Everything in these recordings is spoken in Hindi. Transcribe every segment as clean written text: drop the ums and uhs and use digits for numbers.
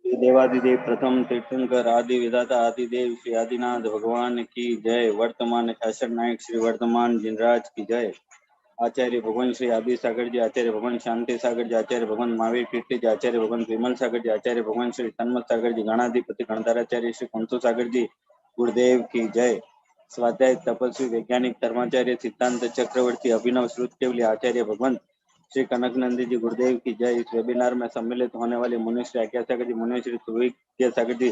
देवादिदेव प्रथम तीर्थंकर आदि विधाता आदिदेव श्री आदिनाथ भगवान की जय। वर्तमान शासन नायक श्री वर्तमान जिनराज की जय। आचार्य भगवान श्री आदि सागर जी, आचार्य भगवान शांति सागर जी, आचार्य भगवान महावीर कीर्ति जी, आचार्य भगवान विमल सागर जी, आचार्य भगवान श्री सन्मत सागर जी, गणाधिपति गणधाराचार्य श्री कुंतु सागर जी गुरुदेव की जय। स्वाध्याय तपस्वी वैज्ञानिक धर्माचार्य सिद्धांत चक्रवर्ती अभिनव श्रुतकेवली आचार्य भगवान श्री कनकनंदी जी गुरुदेव की जय। इस वेबिनार में सम्मिलित होने वाले मुनिश्री आज्ञा सागर जी, मुनिश्री तुर्विज्ञ सागर जी,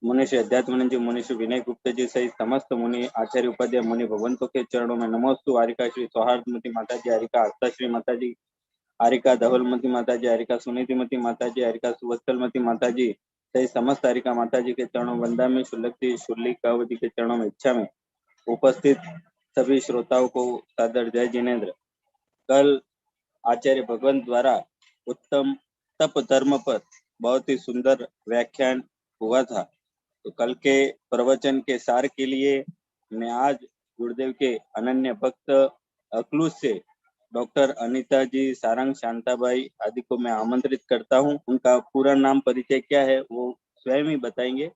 मुनिश्री अध्यात्मानंद जी, मुनिश्री विनय गुप्ता जी सहित समस्त मुनि आचार्य उपाध्याय मुनि भगवंतों के चरणों में नमोस्तु। हारिका श्री सौहार्दमती माता जी, हारिका आस्ताश्री माता जी, हारिका धवलमती माता जी, हारिका सुनीतिमती माता जी, हारिका सुवत्सलमती माता जी सहित समस्त हारिका माता जी के चरणों वंदा में शुल्लक शुल्ली कावती के चरणों में इच्छा में उपस्थित सभी श्रोताओं को सादर जय जिनेन्द्र। कल आचार्य भगवंत द्वारा उत्तम तप धर्म पर बहुत ही सुंदर व्याख्यान हुआ था। तो कल के प्रवचन के सार के लिए मैं आज गुरुदेव के अनन्य भक्त अखलूज से डॉक्टर अनीता जी, सारंग, शांताबाई आदि को मैं आमंत्रित करता हूं। उनका पूरा नाम परिचय क्या है वो स्वयं ही बताएंगे।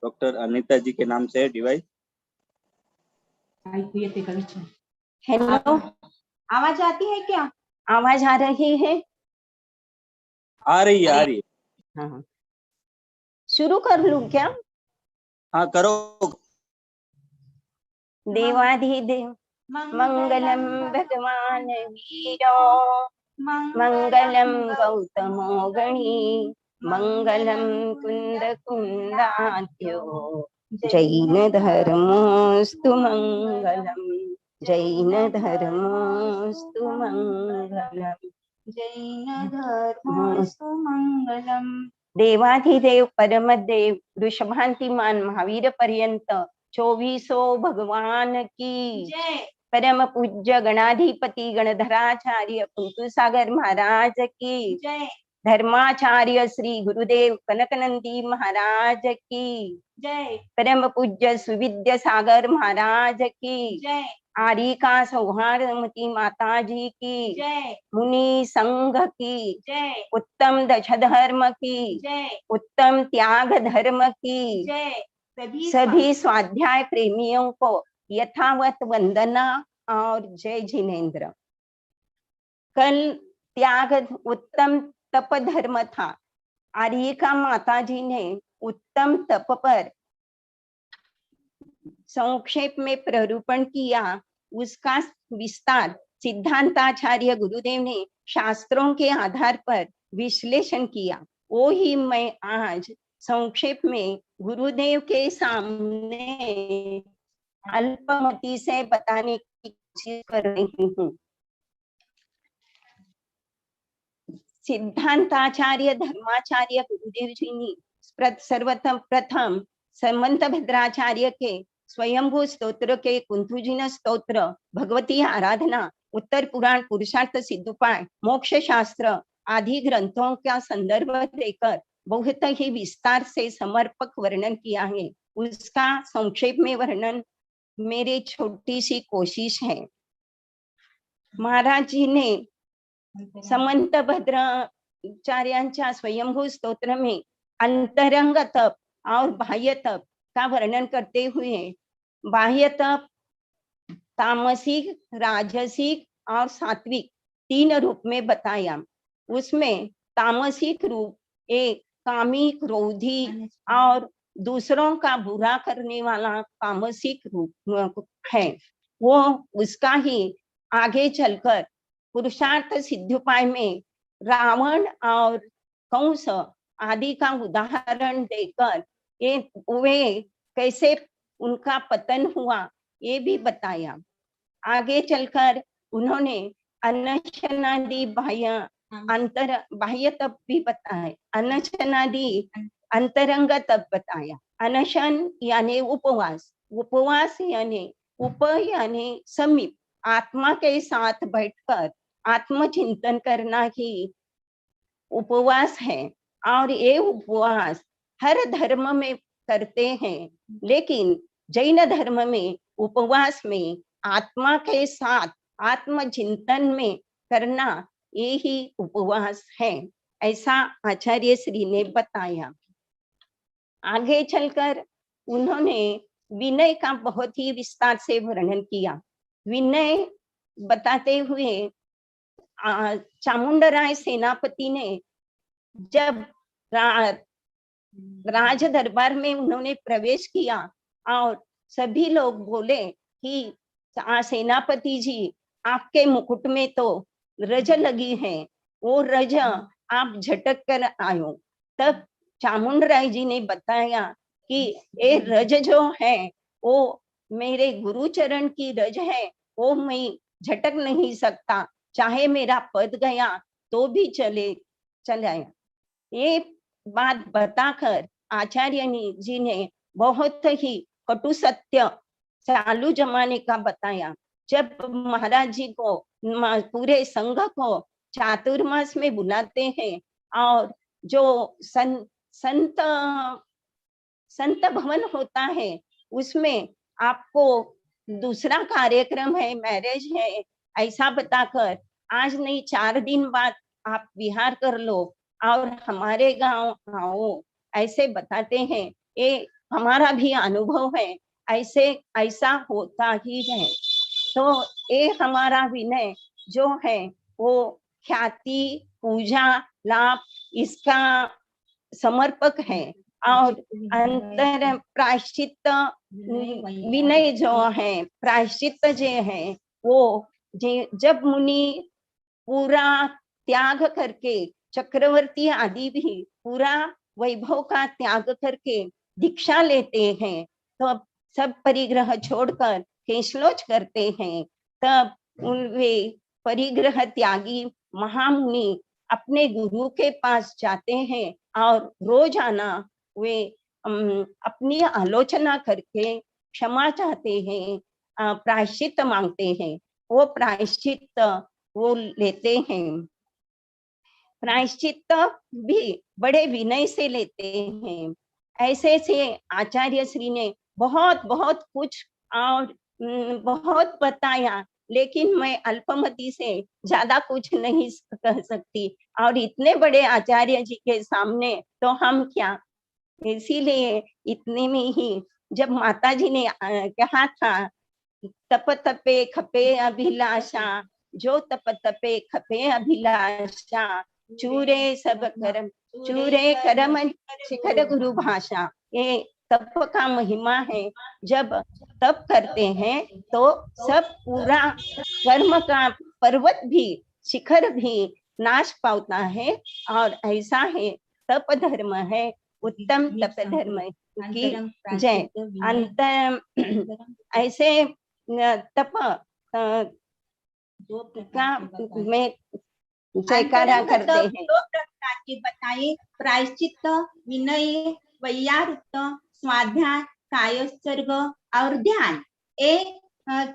डॉक्टर अनीता जी के नाम से है डिवाइस। हेलो, आवाज आती है क्या? आवाज आ रही है? आ रही है। हाँ, शुरू कर लूं क्या? हाँ करो। देवाधिदेव मंगलम भगवान वीरो मंगलम गौतमो गणी मंगलम कुंद कुंदाद्यो जैन धर्मोस्तु मंगलम जैन धर्मोस्तु मंगलम जैन धर्मोस्तु मंगलम। देवाधिदेव परमदेव वृषभांतिमान महावीर पर्यंत 24 भगवान की जय। परम पूज्य गणाधिपति गणधराचार्य कुंतु सागर महाराज की जय। धर्माचार्य श्री गुरुदेव कनकनंदी महाराज की जय। परम पूज्य सुविद्या सागर महाराज की जय। आरिका सौहार्दमती माता जी की जय। मुनि संघ की जय। उत्तम दश धर्म की जय। उत्तम त्याग धर्म की जय। सभी स्वाध्याय प्रेमियों को यथावत वंदना और जय जिनेन्द्र। कल त्याग उत्तम तप धर्म था। आर्यिका माता जी ने उत्तम तप पर संक्षेप में प्ररूपण किया। उसका विस्तार सिद्धांताचार्य गुरुदेव ने शास्त्रों के आधार पर विश्लेषण किया। वो ही मैं आज संक्षेप में गुरुदेव के सामने अल्पमति से बताने की कोशिश कर रही हूँ। सिद्धांताचार्य धर्माचार्य गुरुदेव जी ने सर्वप्रथम समंत भद्राचार्य के स्वयंभू स्तोत्र के कुंथुजिन स्तोत्र, भगवती आराधना, उत्तर पुराण, पुरुषार्थ सिद्धोपाय, मोक्ष शास्त्र आदि ग्रंथों का संदर्भ देकर बहुत ही विस्तार से समर्पक वर्णन किया है। उसका संक्षेप में वर्णन मेरी छोटी सी कोशिश है। महाराज जी ने समंत भद्राचार्यांच्या स्वयंभू स्तोत्र में अंतरंग तप और बाह्य तप का वर्णन करते हुए बाह्य तप तामसिक, राजसिक और सात्विक 3 रूप में बताया। उसमें तामसिक रूप एक कामी, क्रोधी और दूसरों का बुरा करने वाला तामसिक रूप है। वो उसका ही आगे चलकर पुरुषार्थ सिद्धोपाय में रावण और कंस आदि का उदाहरण देकर ये वे कैसे उनका पतन हुआ ये भी बताया। आगे चलकर उन्होंने अनशनादि बाह्य तप भी बताए, अनशनादि अंतरंग तप बताया। अनशन यानी उपवास, उपवास यानी उप यानी समीप, आत्मा के साथ बैठकर आत्मचिंतन करना ही उपवास है। और ये उपवास हर धर्म में करते हैं, लेकिन जैन धर्म में उपवास में आत्मा के साथ आत्मचिंतन में करना यही उपवास है। ऐसा आचार्य श्री ने बताया। आगे चलकर उन्होंने विनय का बहुत ही विस्तार से वर्णन किया। विनय बताते हुए चामुंडराय सेनापति ने जब राज दरबार में उन्होंने प्रवेश किया और सभी लोग बोले कि सेनापति जी, आपके मुकुट में तो रज लगी है, वो रज आप झटक कर आयो। तब चामुंडराय जी ने बताया कि ये रज जो है वो मेरे गुरुचरण की रज है, वो मैं झटक नहीं सकता, चाहे मेरा पद गया तो भी चलाया। ये बात बताकर आचार्य जी ने बहुत ही कटु सत्य चालू जमाने का बताया। जब महाराज जी को पूरे संघ को चातुर्मास में बुलाते हैं और जो संत भवन होता है उसमें आपको दूसरा कार्यक्रम है, मैरिज है, ऐसा बताकर आज नहीं 4 दिन बाद आप विहार कर लो और हमारे गांव आओ, ऐसे बताते हैं। ये हमारा भी अनुभव है, ऐसा होता ही है। तो ये हमारा विनय जो है वो ख्याति, पूजा, लाभ इसका समर्पक है। और अंतर प्रायश्चित विनय जो है, प्रायश्चित जो है वो जब मुनि पूरा त्याग करके, चक्रवर्ती आदि भी पूरा वैभव का त्याग करके दीक्षा लेते हैं, तो सब परिग्रह छोड़कर केशलोच करते हैं, तब वे परिग्रह त्यागी महामुनि अपने गुरु के पास जाते हैं और रोजाना वे अपनी आलोचना करके क्षमा चाहते हैं, प्रायश्चित मांगते हैं। वो प्रायश्चित वो लेते हैं। प्रायश्चित भी बड़े विनय से लेते हैं। ऐसे से आचार्य श्री ने बहुत बहुत कुछ और बहुत बताया, लेकिन मैं अल्पमति से ज्यादा कुछ नहीं कह सकती, और इतने बड़े आचार्य जी के सामने तो हम क्या। इसीलिए इतने में ही जब माता जी ने कहा था, तप तपे खपे अभिलाषा, जो तप तपे खपे अभिलाषा, चूरे सब करम, चूरे करम शिखर गुरु भाषा। ये तप का महिमा है। जब तप करते हैं तो सब पूरा कर्म का पर्वत भी, शिखर भी नाश पाता है। और ऐसा है तप धर्म है, उत्तम तप धर्म की जय। अंतर ऐसे तप का में जयकारा करते हैं। 2 प्रकार के बताए, प्रायश्चित, विनय, वैयारुक्त, स्वाध्याय, कायसर्ग और ध्यान।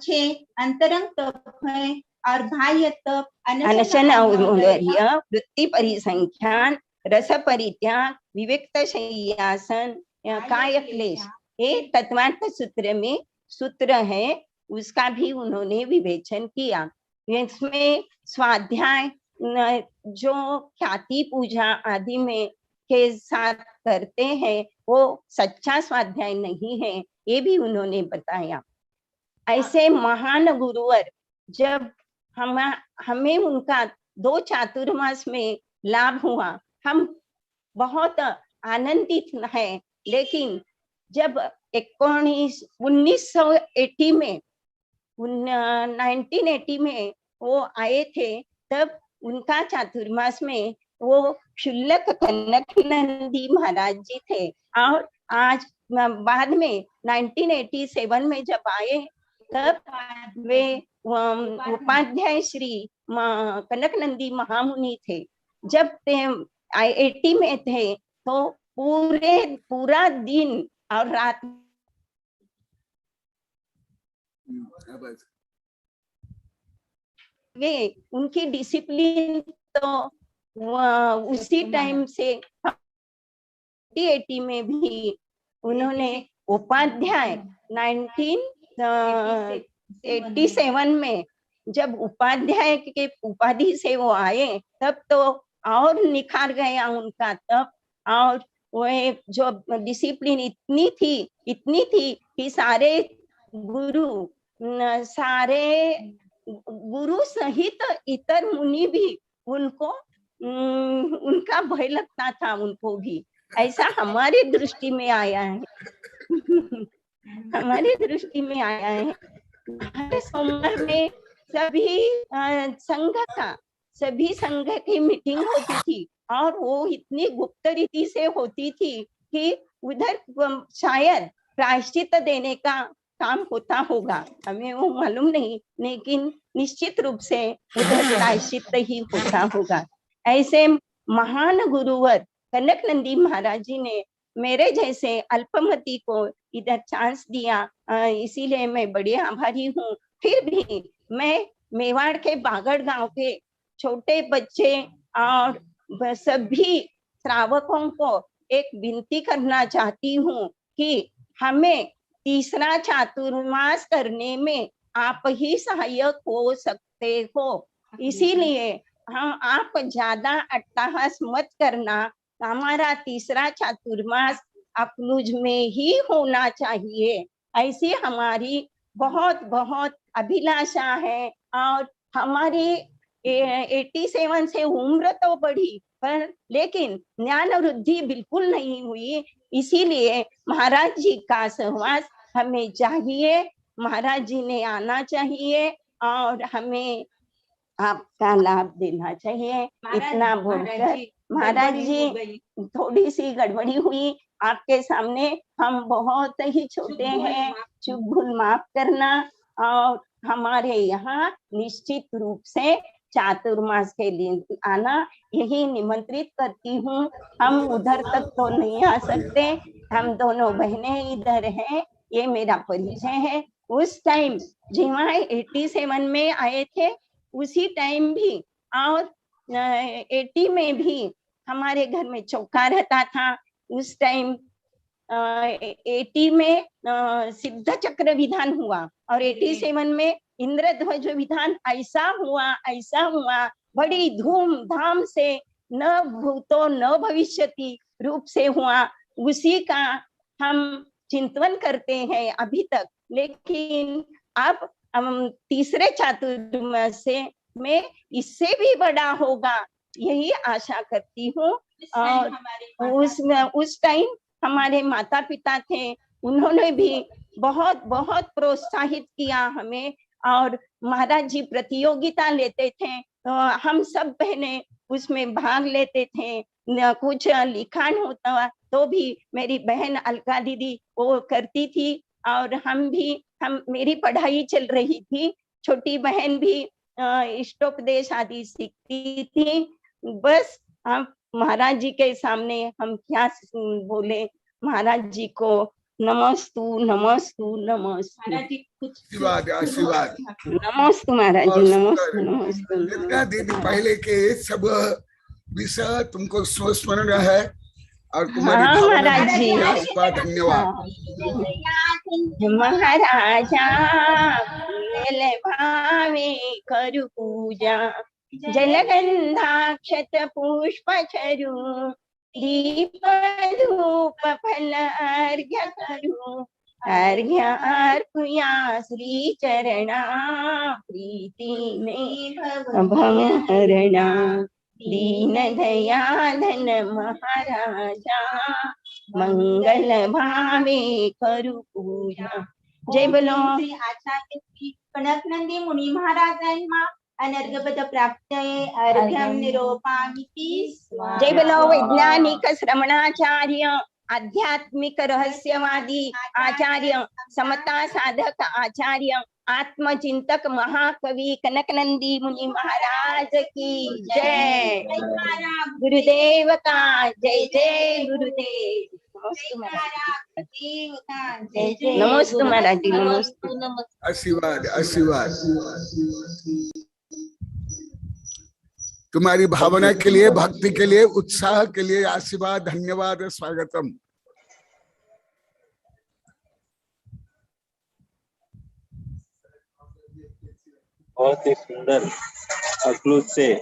6 अंतरंग तप है और बाह्य तप अनशन और्ध्य, वृत्ति परिसंख्यान, रस परित्याग, विविक्त शय्यासन, काय क्लेश। ये तत्वार्थ सूत्र में सूत्र है, उसका भी उन्होंने विवेचन किया। इसमें स्वाध्याय जो ख्याति पूजा आदि में के साथ करते हैं वो सच्चा स्वाध्याय नहीं है, ये भी उन्होंने बताया। ऐसे महान गुरुवर जब हमें उनका 2 चातुर्मास में लाभ हुआ, हम बहुत आनंदित है। लेकिन जब 1980 में 1980 में वो आए थे, तब उनका चातुर्मास में वो क्षुल्लक कनक नंदी महाराज जी थे। और आज बाद में 1987 में जब आए, तब वे उपाध्याय श्री कनक नंदी महामुनि थे। जब 80 में थे तो पूरा दिन और रात वे उनकी डिसिप्लिन तो उसी टाइम से 80 में भी उन्होंने उपाध्याय 1987 में जब उपाध्याय के उपाधि से वो आए, तब तो और निखार गया उनका तप। और वह जो डिसिप्लिन इतनी थी कि सारे गुरु सहित इतर मुनि भी उनको उनका भय लगता था, उनको भी। ऐसा हमारी दृष्टि में आया है। हमारी दृष्टि में आया है। हर सोमवार में सभी संघ की मीटिंग होती थी, और वो इतनी गुप्त रीति से होती थी कि उधर शायद प्रायश्चित देने का काम होता होगा, हमें वो मालूम नहीं, लेकिन निश्चित रूप से उधर प्रायश्चित ही होता होगा। ऐसे महान गुरुवर कनक नंदी महाराज जी ने मेरे जैसे अल्पमति को इधर चांस दिया, इसीलिए मैं बड़ी आभारी हूँ। फिर भी मैं मेवाड़ के बागड़ गांव के छोटे बच्चे और सभी श्रावकों को एक विनती करना चाहती हूँ कि हमें तीसरा चातुर्मास करने में आप ही सहायक हो सकते हो। इसीलिए हम आप ज्यादा अट्टहास मत करना, हमारा तीसरा चातुर्मास अकलूज में ही होना चाहिए, ऐसी हमारी बहुत बहुत अभिलाषा है। और हमारी 87 से उम्र तो बढ़ी, पर लेकिन ज्ञान वृद्धि बिल्कुल नहीं हुई। इसीलिए महाराज जी का सहवास हमें चाहिए, महाराज जी ने आना चाहिए और हमें आपका लाभ देना चाहिए। इतना बोलकर महाराज जी थोड़ी सी गड़बड़ी हुई आपके सामने, हम बहुत ही छोटे हैं, चुप भूल माफ करना। और हमारे यहाँ निश्चित रूप से चातुर्मास के लिए आना, यही निमंत्रित करती हूँ। हम उधर तक तो नहीं आ सकते, हम दोनों बहनें इधर हैं, ये मेरा परिचय है। उस टाइम जिमा 87 में आए थे, उसी टाइम भी और 80 में भी हमारे घर में चौका रहता था। उस टाइम 80 में सिद्ध चक्र विधान हुआ और 87 में इंद्रध्वज विधान ऐसा हुआ बड़ी धूमधाम से, न भूतो न भविष्यति रूप से हुआ। उसी का हम चिंतन करते हैं अभी तक। लेकिन अब हम तीसरे चातुर्मास में इससे भी बड़ा होगा, यही आशा करती हूँ। और उस टाइम हमारे माता पिता थे, उन्होंने भी बहुत बहुत प्रोत्साहित किया हमें। और महाराज जी प्रतियोगिता लेते थे, तो हम सब बहनें उसमें भाग लेते थे। कुछ लिखान होता तो भी मेरी बहन अलका दीदी वो करती थी, और हम मेरी पढ़ाई चल रही थी, छोटी बहन भी इष्टोपदेश आदि सीखती थी। बस हम महाराज जी के सामने हम क्या बोले, महाराज जी को नमस्तु नमस्तु नमस्तु। महाराज जी कुछ आशीर्वाद नमस्तु महाराज जी, नमस्तु नमस्तु। दीदी, पहले के सब विषय तुमको स्मरण है और तुम्हारी हाँ भावना महाराज जी, धन्यवाद। महाराजा मेल भावे करु पूजा, जलगंधाक्षत पुष्प चरु, दीप धूप फल अर्घ्य करू, अर्घ्य अर्पया श्री चरणा, प्रीति में भव हरणा, दीन दयाधन महाराजा, मंगल भावे करु पूजा। जय बोलो श्री आचार्य श्री कनक नंदी मुनि महाराजांना अनर्घपद प्राप्त अर्घ्यम निरोपामिति। जय बोलो वैज्ञानिक श्रवणाचार्य, आध्यात्मिक रहस्यवादी आचार्य, समता साधक आचार्य, आत्मचिंतक महाकवि कनक नंदी मुनि महाराज की जय। गुरुदेव का जय जय गुरुदेव। नमस्ते महाराज जी, नमस्ते। आशीर्वाद तुम्हारी भावना के लिए, भक्ति के लिए, उत्साह के लिए आशीर्वाद, धन्यवाद, स्वागतम। बहुत ही सुंदर अखलूज से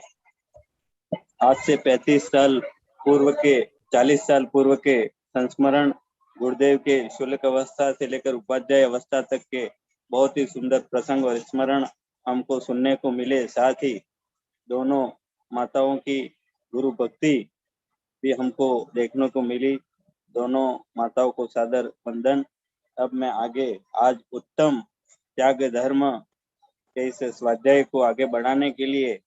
आज से 35 साल पूर्व के 40 साल पूर्व के संस्मरण गुरुदेव के शुल्क अवस्था से लेकर उपाध्याय अवस्था तक के बहुत ही सुंदर प्रसंग और स्मरण हमको सुनने को मिले। साथ ही दोनों माताओं की गुरु भक्ति भी हमको देखने को मिली। दोनों माताओं को सादर वंदन। अब मैं आगे आज उत्तम त्याग धर्म के इस स्वाध्याय को आगे बढ़ाने के लिए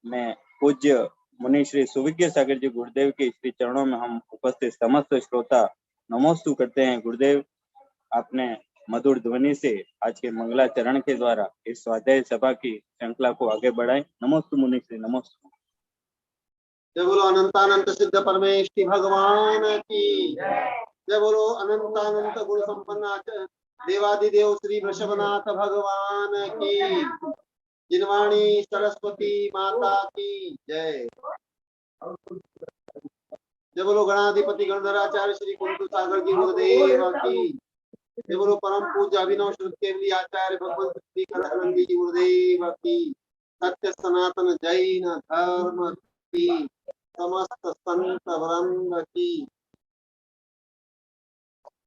मैं पूज्य मुनि श्री सुविज्ञ सागर जी गुरुदेव के श्री चरणों में हम उपस्थित समस्त श्रोता नमोस्तु करते हैं। गुरुदेव, आपने मधुर ध्वनि से आज के मंगलाचरण के द्वारा इस स्वाध्याय सभा की श्रृंखला को आगे बढ़ाएं। नमोस्तु मुनि श्री, नमोस्तु। जय बोलो अनंतानंत सिद्ध परमेश्वरी भगवान की। जय बोलो अनंतानंत गुण संपन्न देवादिदेव श्री वृषभनाथ भगवान की। जिनवाणी सरस्वती माता की जय। जय बोलो गणाधिपति गणधराचार्य श्री कुंतु सागर जी गुरुदेव की। जय बोलो परम पूज्य अभिनव श्रुत केवली आचार्य भगवंत श्री कनकानंद जी गुरुदेव की। सत्य सनातन जैन धर्म की समस्त संत वृंद की।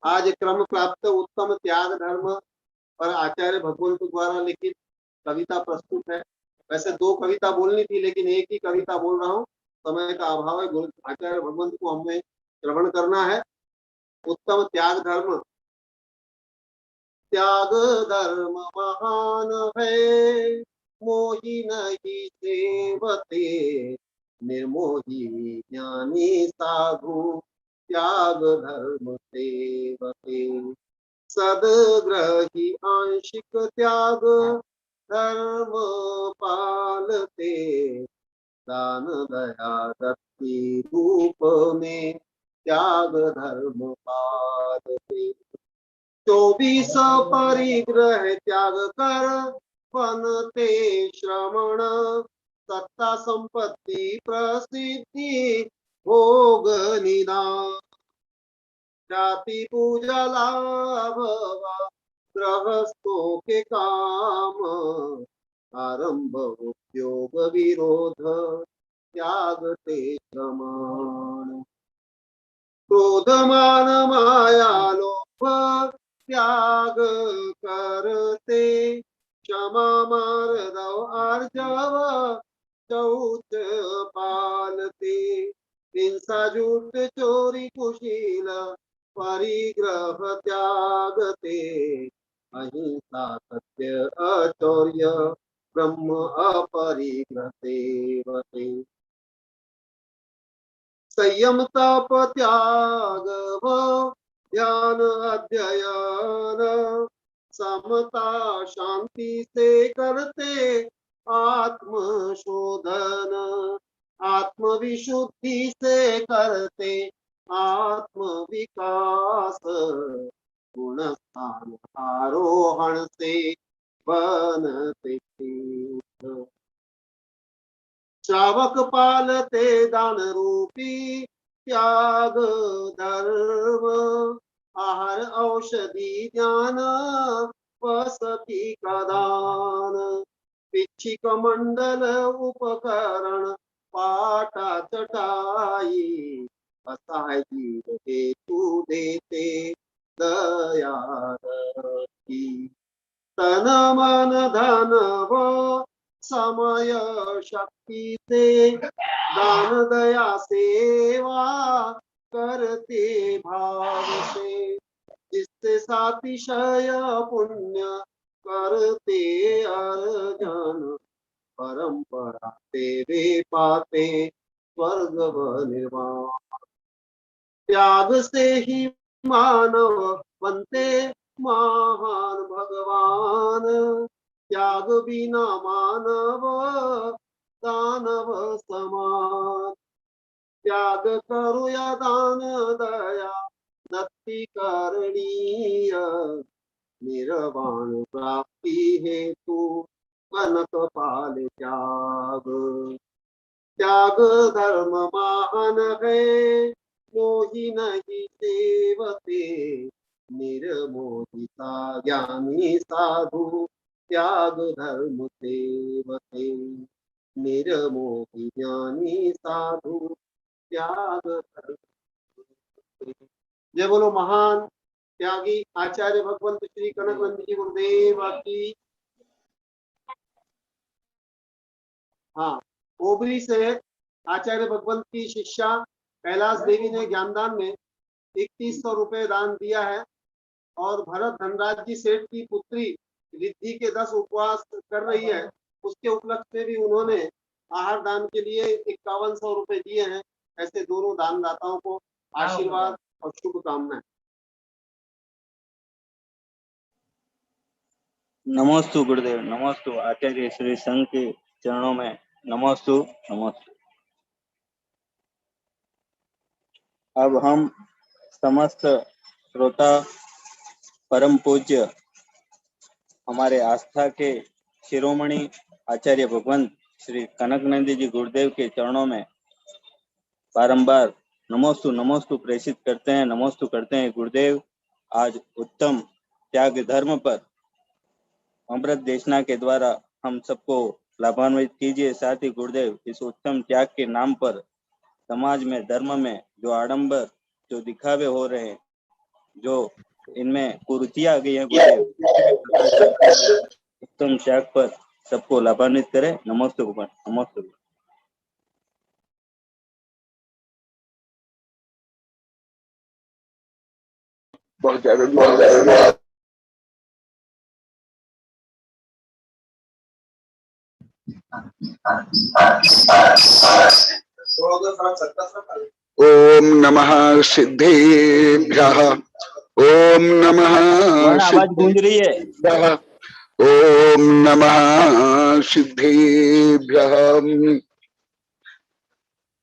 आज क्रम प्राप्त उत्तम त्याग धर्म पर आचार्य भगवंत द्वारा लिखित कविता प्रस्तुत है। वैसे दो कविता बोलनी थी, लेकिन एक ही कविता बोल रहा हूँ, समय का अभाव है। आचार्य भगवंत को हमें श्रवण करना है। उत्तम त्याग धर्म। त्याग धर्म महान है, मोही नहीं सेवते, निर्मोही ज्ञानी साधु त्याग धर्म सेवते। सदग्रही आंशिक त्याग धर्म पालते, दान दया दत्ति रूप में त्याग धर्म पालते। 24 परिग्रह त्याग कर बनते श्रमण, सत्ता संपत्ति प्रसिद्धि भोग निदान। जाति पूजा लाभ गृहस्थों के काम, आरंभ उद्योग विरोध त्यागते श्रमण। क्रोध मान माया लोभ त्याग करते, क्षमा मार्दव आर्जव शौच पालते। हिंसा झूठ चोरी कुशील परिग्रह त्यागते, अहिंसा सत्य अचौर्य ब्रह्म अपरिग्रह सेवते। संयम तप त्याग ध्यान अध्ययन, समता शांति से करते आत्म शोधन। आत्मविशुद्धि से करते आत्म विकास, गुण स्थान आरोहण से बनते तीर्थ। श्रावक पालते दान रूपी त्याग धर्म, आहार औषधि ज्ञान वसति का दान। पिच्छिक मंडल उपकरण पाटा चटाई, असहाय जीव हेतु देते दया की। तन मन धन व समय शक्ति से दान दया सेवा करते भाव से। जिससे सातिशय पुण्य करते अर्जन, परंपरा से वे पाते स्वर्ग व निर्वाण। त्याग से ही मानव बनते महान भगवान, त्याग बिना मानव दानव समान। त्याग करो या दान दया दत्ति करणीय, निर्वाण प्राप्ति हेतु कनक पाल त्याग। त्याग धर्म महान है, मोही नहीं सेवते, निर्मोहिता ज्ञानी साधु त्याग धर्म सेवते। निर्मोही ज्ञानी साधु त्याग कर। जय बोलो महान त्यागी आचार्य भगवंत श्री कनकनंद जी गुरुदेव की। हाँ, ओबरी से आचार्य भगवंत की शिष्या कैलाश देवी ने ज्ञानदान में 3100 रुपए दान दिया है और भरत धनराज जी सेठ की पुत्री रिद्धि के 10 उपवास कर रही है, उसके उपलक्ष्य में भी उन्होंने आहार दान के लिए 5100 रुपए दिए हैं। ऐसे दोनों दानदाताओं को आशीर्वाद और शुभकामनाएं। नमोस्तु गुरुदेव, नमोस्तु आचार्य श्री संघ के चरणों में नमोस्तु नमोस्तु। अब हम समस्त श्रोता परम पूज्य हमारे आस्था के शिरोमणि आचार्य भगवंत श्री कनकनंदी जी गुरुदेव के चरणों में बारंबार नमोस्तु नमोस्तु प्रेषित करते हैं, नमोस्तु करते हैं। गुरुदेव, आज उत्तम त्याग धर्म पर अमृत देशना के द्वारा हम सबको लाभान्वित कीजिए। साथ ही गुरुदेव, इस उत्तम त्याग के नाम पर समाज में, धर्म में जो आडंबर, जो दिखावे हो रहे हैं, जो इनमें कुरीतियां आ गई है, गुरुदेव उत्तम त्याग पर सबको लाभान्वित करें। नमोस्तु भगवान, नमोस्तु। बहुत ज्यादा ओम नमः सिद्धेभ्यः, ओम नमः आवाज गूंज रही है। सिद्धेभ्यः, ओम नमः सिद्धेभ्यः।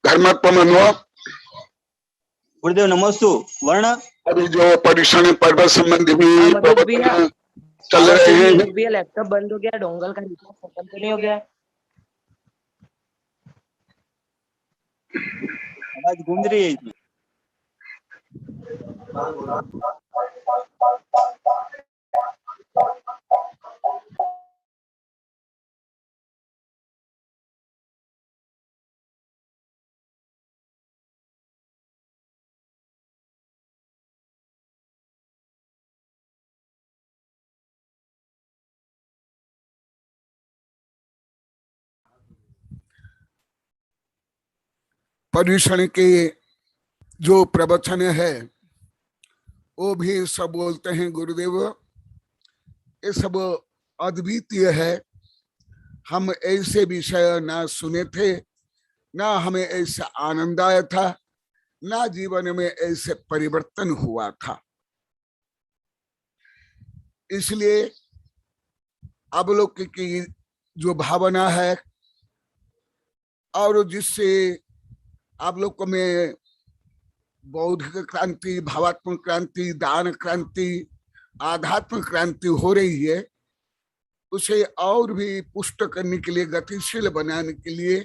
धर्मत्वमनो गुरुदेव नमोस्तु। वर्ण अभी जो पर्यूषण पर्व संबंधी भी प्रवचन चल रहे हैं। लैपटॉप बंद हो गया, डोंगल का रिचार्ज खत्म तो नहीं हो गया? आवाज गूंज रही है इसमें। पर्यूषण के जो प्रवचन है वो भी सब बोलते हैं गुरुदेव ये सब अद्वितीय है। हम ऐसे विषय ना सुने थे, ना हमें ऐसा आनंद आया था, ना जीवन में ऐसे परिवर्तन हुआ था। इसलिए आप लोग की जो भावना है और जिससे आप लोग को में बौद्धिक क्रांति, भावात्मक क्रांति, दान क्रांति, आध्यात्म क्रांति हो रही है, उसे और भी पुष्ट करने के लिए, गतिशील बनाने के लिए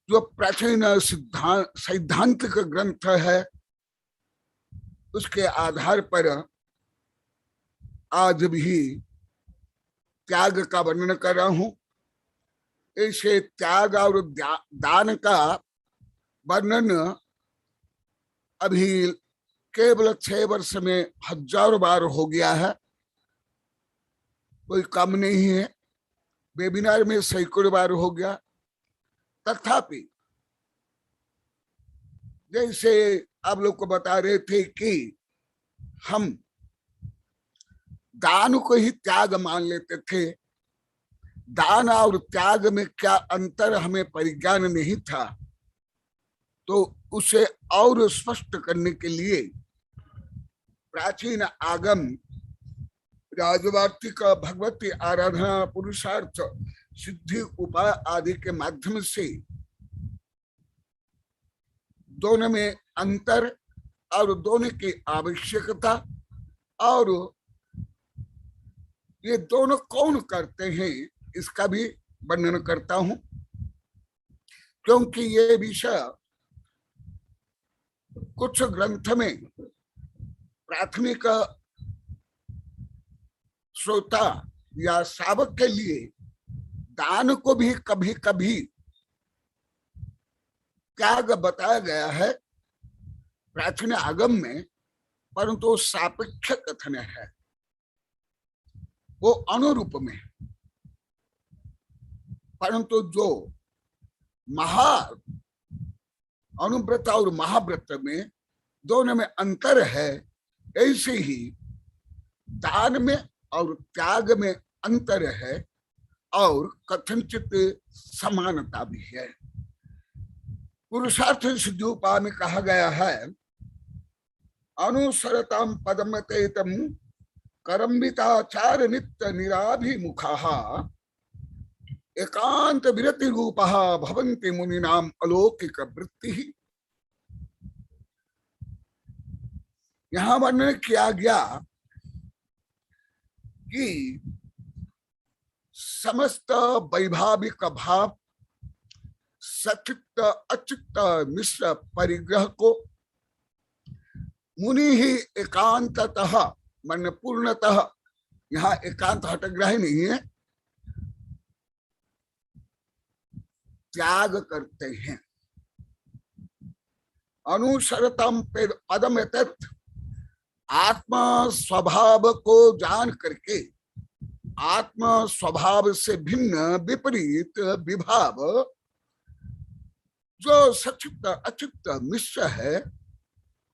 जो प्राचीन सैद्धांतिक ग्रंथ है उसके आधार पर आज भी त्याग का वर्णन कर रहा हूं। ऐसे त्याग और दान का वर्णन अभी केवल 6 वर्ष में 1000 बार हो गया है, कोई कम नहीं है। वेबिनार में सैकड़ों बार हो गया। तथापि जैसे आप लोग को बता रहे थे कि हम दान को ही त्याग मान लेते थे, दान और त्याग में क्या अंतर हमें परिज्ञान नहीं था, तो उसे और स्पष्ट करने के लिए प्राचीन आगम, राजवार्तिक, भगवती आराधना, पुरुषार्थ, सिद्धि, उपाय आदि के माध्यम से दोनों में अंतर और दोनों की आवश्यकता और ये दोनों कौन करते हैं इसका भी वर्णन करता हूं, क्योंकि ये विषय कुछ ग्रंथ में प्राथमिक श्रोता या श्रावक के लिए दान को भी कभी कभी त्याग बताया गया है प्राचीन आगम में, परंतु वो सापेक्ष कथन है, वो अनुरूप में। परंतु जो महा अनुव्रत और महाव्रत में दोनों में अंतर है, ऐसे ही दान में और त्याग में अंतर है और कथनचित समानता भी है। पुरुषार्थ सिद्धोपा में कहा गया है, अनुसरताम पदमतेतम करम्बिताचार नित्य निराभिमुखाः एकांत विरति रूपः भवन्ति मुनिनाम अलौकिक वृत्तिः। यहाँ वर्णन किया गया कि समस्त वैभाविक भाव सचित्त अचित्त मिश्र परिग्रह को मुनि ही एकांततः मन पूर्णतः, यहाँ एकांत हटग्रह नहीं है, त्याग करते हैं। अनुसरतम पदम तत्, आत्मा स्वभाव को जान करके आत्मा स्वभाव से भिन्न विपरीत विभाव जो सचित्त अचित्त मिश्र है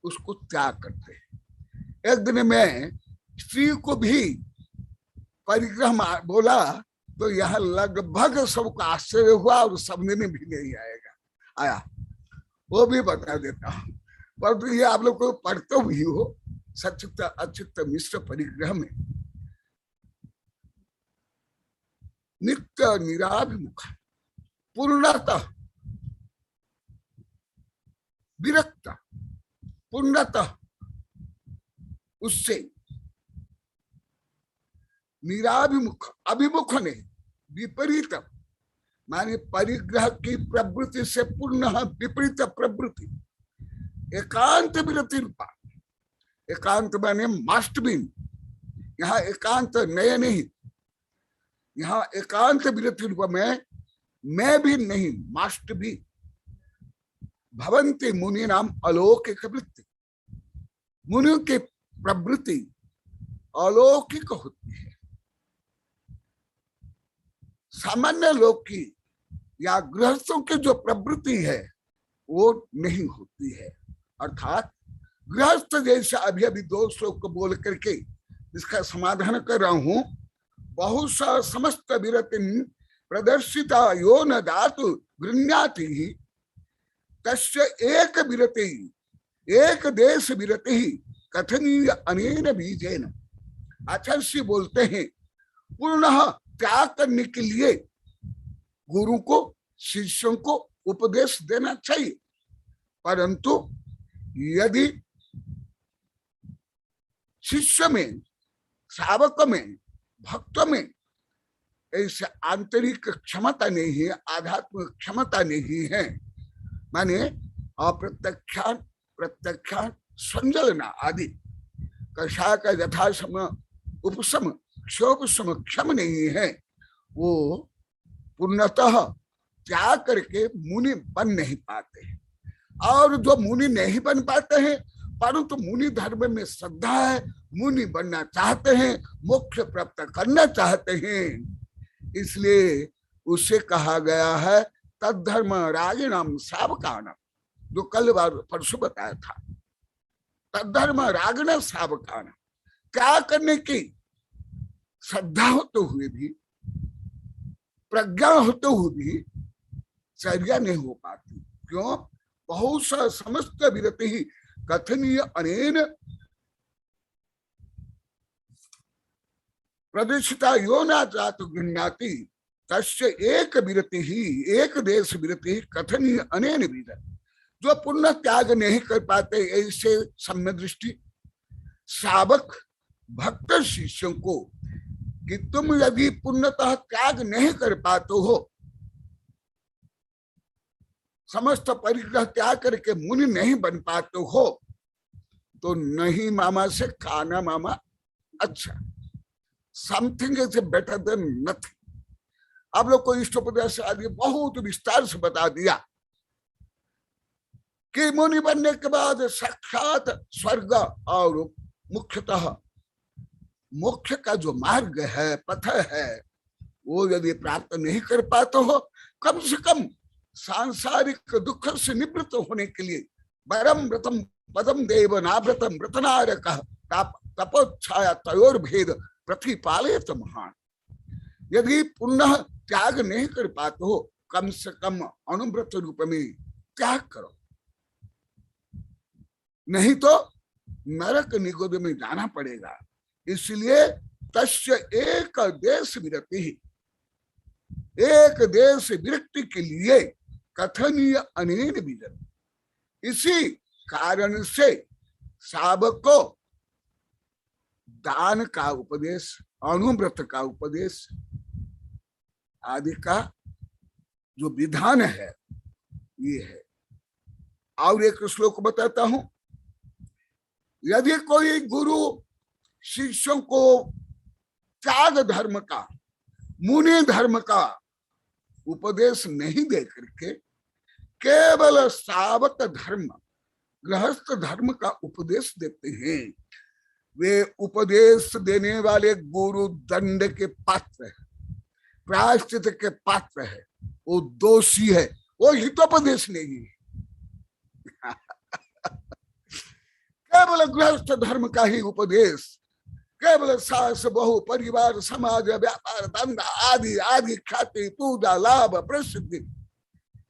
उसको त्याग करते हैं। एक दिन में स्त्री को भी परिग्रह बोला तो यह लगभग सबको आश्चर्य हुआ और सबने में भी नहीं आया, वो भी बता देता हूं, परंतु ये आप लोग को पढ़ते भी हो। सचित्त अचित्त मिश्र परिग्रह में नित्य निराभिमुख, पूर्णतः विरक्त, पूर्णतः उससे निराभिमुख, अभिमुख नहीं, विपरीत माने परिग्रह की प्रवृत्ति से पुनः विपरीत प्रवृत्ति, एकांत विरति रूपा। एकांत माने मस्ट बी, यहाँ एकांत नए नहीं, यहाँ एकांत विरति रूप में मैं भी नहीं, मस्ट भी। भवन्ति मुनि नाम अलौकिक वृत्ति, मुनियों की प्रवृत्ति अलौकिक होती है, सामान्य लोग की या गृहस्थों की जो प्रवृत्ति है वो नहीं होती है। अर्थात गृहस्थ जैसा अभी अभी दो श्लोक को बोल करके इसका समाधान कर रहा हूं। बहुत सा समस्त विरति प्रदर्शिता यो न दातु गृह्णाति तस्य एक विरति एक देश विरति कथनीय अनेन बीजेन। आचार्य बोलते हैं पुनः त्याग करने के लिए गुरु को शिष्यों को उपदेश देना चाहिए, परंतु यदि शिष्य में, श्रावक में, भक्त में ऐसे आंतरिक क्षमता नहीं है, आध्यात्मिक क्षमता नहीं है, माने अप्रत्यक्षान प्रत्यक्षान संजलना आदि कषा का यथासम उपशम क्षोभसम क्षम नहीं है, वो पूर्णतः त्याग करके मुनि बन नहीं पाते हैं। और जो मुनि नहीं बन पाते हैं परंतु मुनि धर्म में श्रद्धा है, मुनि बनना चाहते हैं, मोक्ष प्राप्त करना चाहते हैं, इसलिए उसे कहा गया है तद्धर्म रागिणाम श्रावकाणाम, जो कल बार परसों बताया था। तद्धर्म रागिण श्रावकाणाम, क्या करने की श्रद्धा होते हुए भी, प्रज्ञा होते हुए भी चर्या नहीं हो पाती। क्यों? बहुत सा समस्त विरति ही कथनीय अनेन प्रदर्शिता यो न जातु गृह्णाति तस्य एक विरति ही एक देश विरति कथनीय अनेन विरति। जो पुण्य त्याग नहीं कर पाते ऐसे सम्य दृष्टि श्रावक भक्त शिष्यों को कि तुम यदि पुण्यतः त्याग नहीं कर पाते हो, समस्त परिग्रह त्याग करके मुनि नहीं बन पाते हो, तो नहीं मामा से खाना मामा अच्छा, something is better than nothing. आप लोग को इष्टोपदेश आदि बहुत विस्तार से बता दिया। कि मुनि बनने के बाद साक्षात स्वर्ग और मुख्यतः मोक्ष का जो मार्ग है, पथ है, वो यदि प्राप्त नहीं कर पाते हो, कम से कम सांसारिक दुख से निवृत्त होने के लिए वरम व्रतम पदम देव नाव्रतम व्रतनारक तपोच्छाया तयोर भेद प्रतिपालयत महान। यदि पुनः त्याग नहीं कर पाते हो, कम से कम अनुव्रत रूप में त्याग करो, नहीं तो नरक निगोद में जाना पड़ेगा। इसलिए तस्य एक देश विरति, एक देश विरक्ति के लिए कथनीय अनेन विजन। इसी कारण से साधक को दान का उपदेश, अनुव्रत का उपदेश आदि का जो विधान है ये है। और एक श्लोक बताता हूं, यदि कोई गुरु शिष्यों को त्याग धर्म का, मुनि धर्म का उपदेश नहीं दे करके केवल सावक धर्म, गृहस्थ धर्म का उपदेश देते हैं, वे उपदेश देने वाले गुरु दंड के पात्र है, प्रायश्चित के पात्र है, वो दोषी है, वो हितोपदेश नहीं है। केवल गृहस्थ धर्म का ही उपदेश, केवल सास बहु परिवार समाज व्यापार धंधा आदि आदि ख्याति पूजा लाभ प्रसिद्धि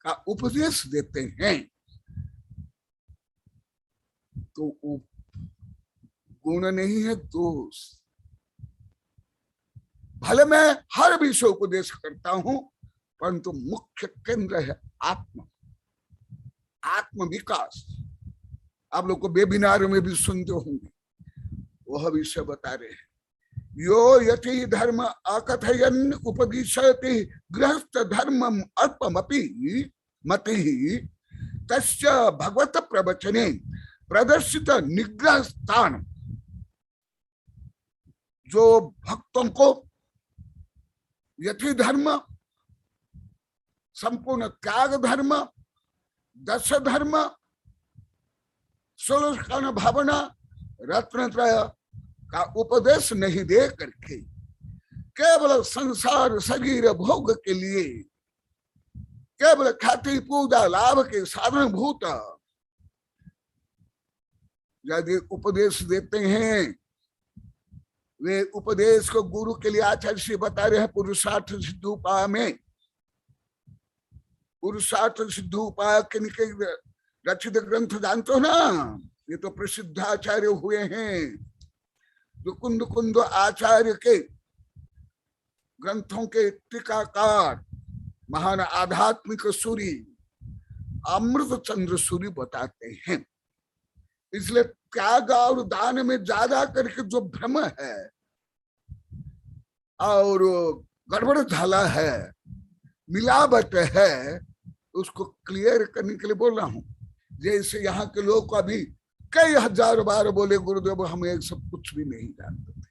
का उपदेश देते हैं, तो गुण नहीं है, दोष। भले मैं हर विषय उपदेश करता हूं, परंतु मुख्य केंद्र है आत्म, आत्म विकास। आप लोग को वेबिनार में भी सुनते होंगे, वह विषय बता रहे हैं। यो यति धर्म अकथयन उपदिशति गृहस्थ धर्मम अल्पमपि मति तस्य भगवत प्रवचने प्रदर्शित निग्रह स्थान। जो भक्तों को यति धर्म, संपूर्ण त्याग धर्म, दश धर्म, 16 भावना, रत्नत्रय का उपदेश नहीं दे करके केवल संसार शरीर भोग के लिए, केवल ख्याति पूजा लाभ के साधन भूत यदि उपदेश देते हैं, वे उपदेश को गुरु के लिए आचार्य श्री बता रहे हैं पुरुषार्थ सिद्ध उपाय में। पुरुषार्थ सिद्ध उपाय के रचित ग्रंथ जानते हो ना, ये तो प्रसिद्ध आचार्य हुए हैं। जो कुंद कुंद आचार्य के ग्रंथों के टीकाकार महान आध्यात्मिक सूरी अमृत चंद्र सूरी बताते हैं। इसलिए त्याग और दान में ज्यादा करके जो भ्रम है और गड़बड़ झाला है, मिलावट है, उसको क्लियर करने के लिए बोल रहा हूं। जैसे यहाँ के लोग को अभी कई हजार बार बोले गुरुदेव हम एक सब कुछ भी नहीं जानते थे।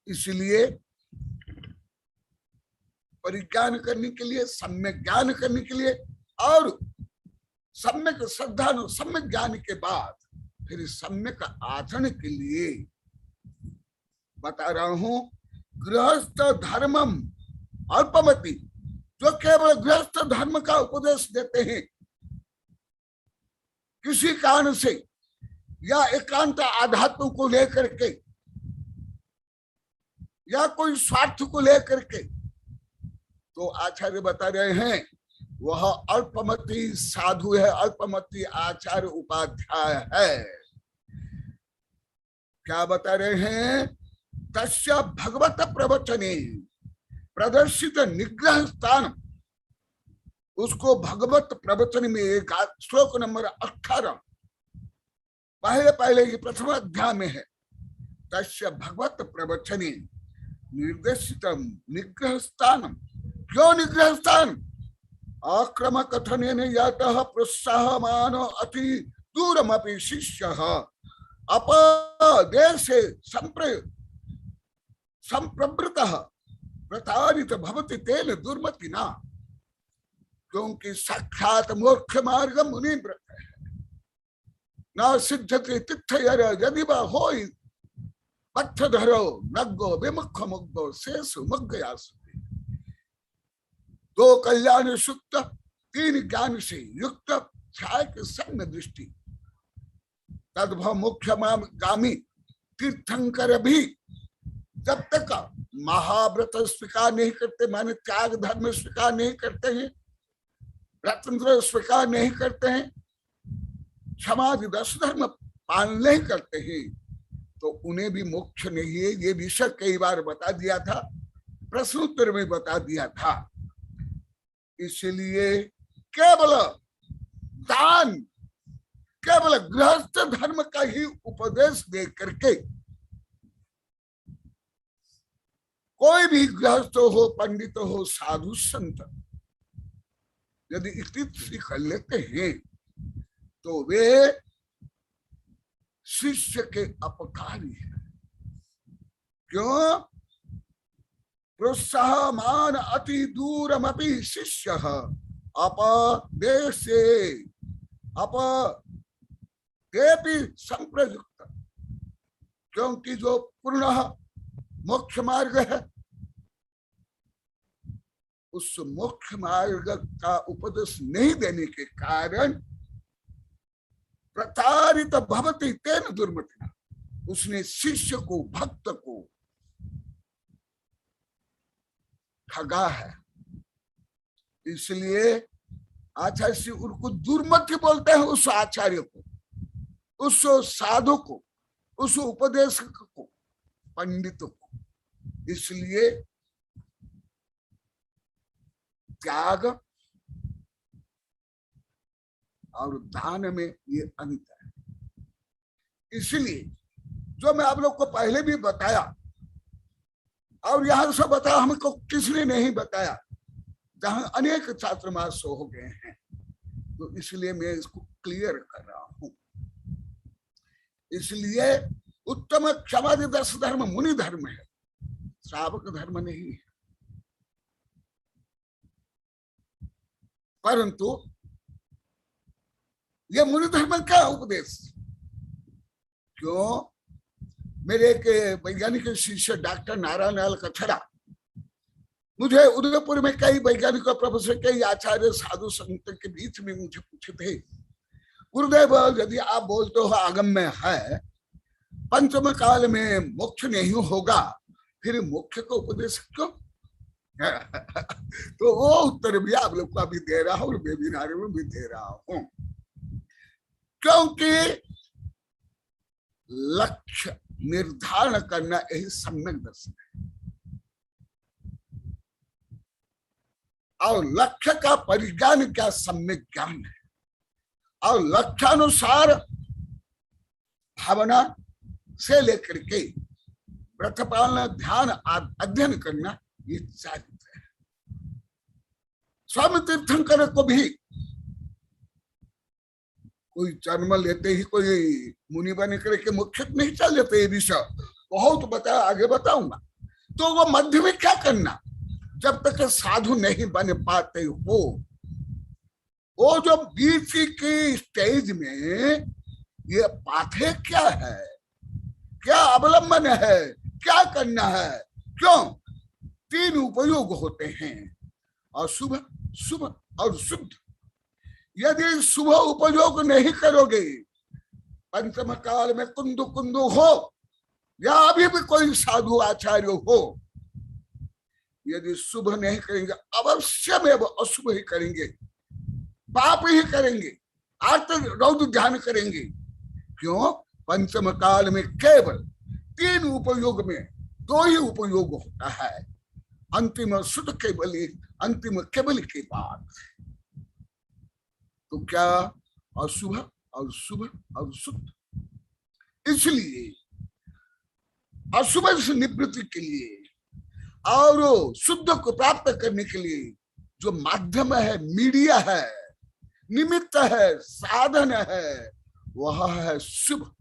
इसलिए परिज्ञान करने के लिए, सम्यक ज्ञान करने के लिए और सम्यक श्रद्धा, सम्यक ज्ञान के बाद फिर सम्यक आचरण के लिए बता रहा हूं। गृहस्थ धर्मम अल्पमति, जो केवल गृहस्थ धर्म का उपदेश देते हैं, किसी कारण से या एकांत आध्यात्म को लेकर के या कोई स्वार्थ को लेकर के, तो आचार्य बता रहे हैं वह अल्पमति साधु है, अल्पमति आचार्य उपाध्याय है। क्या बता रहे हैं? तस्य भगवत प्रवचने प्रदर्शित निग्रह स्थान, उसको भगवत प्रवचन में एक श्लोक नंबर 18 पहले ही प्रथम अध्याय में है। तस्य भगवत प्रवचने निर्देशित निग्रह स्थान। क्यों निग्रह स्थान? अक्रम कथन यातः प्रोत्साहमान अति दूरमपि शिष्यः अपदेशे संप्रवृतः प्रतारित भवति तेन दुर्मतिना। क्योंकि साक्षात मोक्ष मार्ग मुनि व्रत है। न सिद्धते तिथयर यदि वा होई पथ धरो नग्गो विमुख मुग्गो शेष मग्गयासु। दो कल्याण सुक्त, तीन ज्ञान से युक्त, छाय के संग दृष्टि। तद्भव मुख्य गामी तीर्थंकर भी जब तक महाव्रत स्वीकार नहीं करते, माने त्याग धर्म स्वीकार नहीं करते हैं, रत्न स्वीकार नहीं करते हैं, क्षमादि 10 धर्म पालन नहीं करते हैं, तो उन्हें भी मोक्ष नहीं है। ये विषय कई बार बता दिया था, प्रश्नोत्तर में बता दिया था। इसलिए केवल दान, केवल गृहस्थ धर्म का ही उपदेश दे करके कोई भी गृहस्थ हो, पंडित हो, साधु संत यदि इतनी कर लेते हैं तो वे शिष्य के अपकारी है। क्यों? प्रोत्साहमान अति दूरमपि शिष्य अपदेशे अपदेपि संप्रयुक्त। क्योंकि जो पूर्ण मोक्ष मार्ग है, उस मोक्ष मार्ग का उपदेश नहीं देने के कारण प्रतारित भवति तेन दुर्मतिना, उसने शिष्य को, भक्त को ठगा है। इसलिए आचार्य श्री उनको दुर्मति बोलते हैं, उस आचार्य को, उस साधु को, उस उपदेशक को, पंडित को। इसलिए त्याग और दान में ये अंतर है। इसलिए जो मैं आप लोग को पहले भी बताया और यहां से बताया, हमको किसने नहीं बताया, जहां अनेक छात्रमास हो गए हैं, तो इसलिए मैं इसको क्लियर कर रहा हूं। इसलिए उत्तम क्षमादि 10 धर्म मुनि धर्म है, श्रावक धर्म नहीं है। परंतु ये मुनि धर्म का उपदेश क्यों? मेरे एक वैज्ञानिक शिष्य डॉक्टर नारायण लाल कछड़ा, मुझे उदयपुर में कई वैज्ञानिक प्रोफेसर, कई आचार्य, साधु संत के बीच में मुझे पूछे थे, गुरुदेव यदि आप बोलते हो आगम में है, पंचम काल में मोक्ष नहीं होगा, फिर मोक्ष का उपदेश क्यों? तो वो उत्तर भी आप लोग को अभी दे रहा हूं और वेबिनार में भी दे रहा हूं। क्योंकि लक्ष्य निर्धारण करना यही सम्यक दर्शन है, और लक्ष्य का परिज्ञान क्या सम्यक ज्ञान है, और लक्ष्यानुसार भावना से लेकर के व्रत पालना, ध्यान अध्ययन करना, ये चारित्र है। स्वामी तीर्थंकर को भी कोई जन्म लेते ही कोई मुनि बने करके मोक्ष नहीं चल लेते, ये विषय बहुत बताया, आगे बताऊंगा। तो वो मध्य में क्या करना, जब तक साधु नहीं बन पाते हो, वो जो बीच की स्टेज में ये पाथे क्या है, क्या अवलंबन है, क्या करना है, क्यों? 3 उपयोग होते हैं, अशुभ, शुभ और शुद्ध। यदि शुभ उपयोग नहीं करोगे, पंचम काल में कुंदु कुंदु हो या अभी भी कोई साधु आचार्य हो, यदि शुभ नहीं करेंगे, अवश्य में अशुभ ही करेंगे, पाप ही करेंगे, आर्त रौद्र ध्यान करेंगे। क्यों? पंचम काल में केवल 3 उपयोग में 2 ही उपयोग होता है, अंतिम शुद्ध केवल, अंतिम केवल के बाद। तो क्या? अशुभ और शुभ और शुद्ध। इसलिए अशुभ से निवृत्ति के लिए और शुद्ध को प्राप्त करने के लिए जो माध्यम है, मीडिया है, निमित्त है, साधन है, वह है शुभ।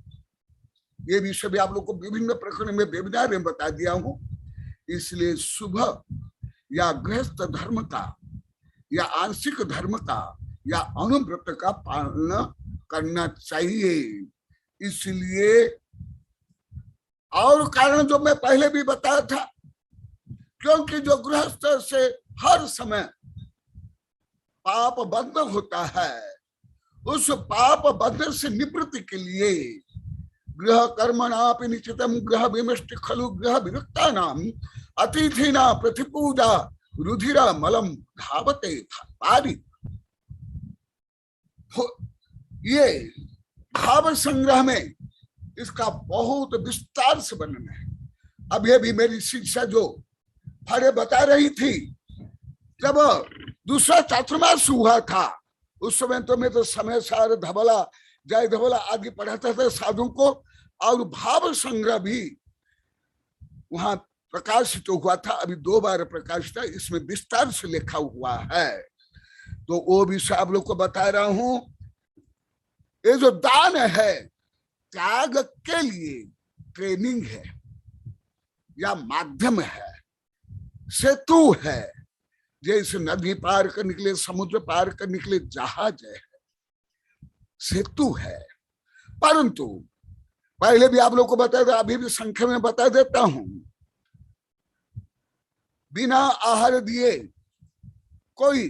ये विषय भी आप लोग को विभिन्न प्रकरण में वेबिनार में बता दिया हूं। इसलिए शुभ या गृहस्थ धर्म का या आंशिक धर्म का या अनुव्रत का पालन करना चाहिए। इसलिए और कारण जो मैं पहले भी बताया था, क्योंकि जो गृहस्थ से हर समय पाप बंध होता है, उस पाप बंध से निवृत्ति के लिए गृह कर्मणापि निश्चितम गृह विमष्टि खलु गृह विरुक्ता नाम अतिथिना प्रतिपूजा रुधिरा मलम धावते पारी। ये भाव संग्रह में इसका बहुत विस्तार से वर्णन है। अब ये भी मेरी शिक्षा जो फरे बता रही थी, जब दूसरा चातुर्मास हुआ था उस समय तो मैं तो समय सार धबला जय धबला आदि पढ़ाता था साधु को, और भाव संग्रह भी वहां प्रकाशित हुआ था। अभी 2 बार प्रकाशित है, इसमें विस्तार से लिखा हुआ है, तो वो भी सब लोग को बता रहा हूं। ये जो दान है त्याग के लिए ट्रेनिंग है या माध्यम है, सेतु है, जैसे नदी पार करने के लिए, समुद्र पार करने के लिए जहाज है, सेतु है। परंतु पहले भी आप लोग को बताया था, अभी भी संख्या में बता देता हूं, बिना आहार दिए कोई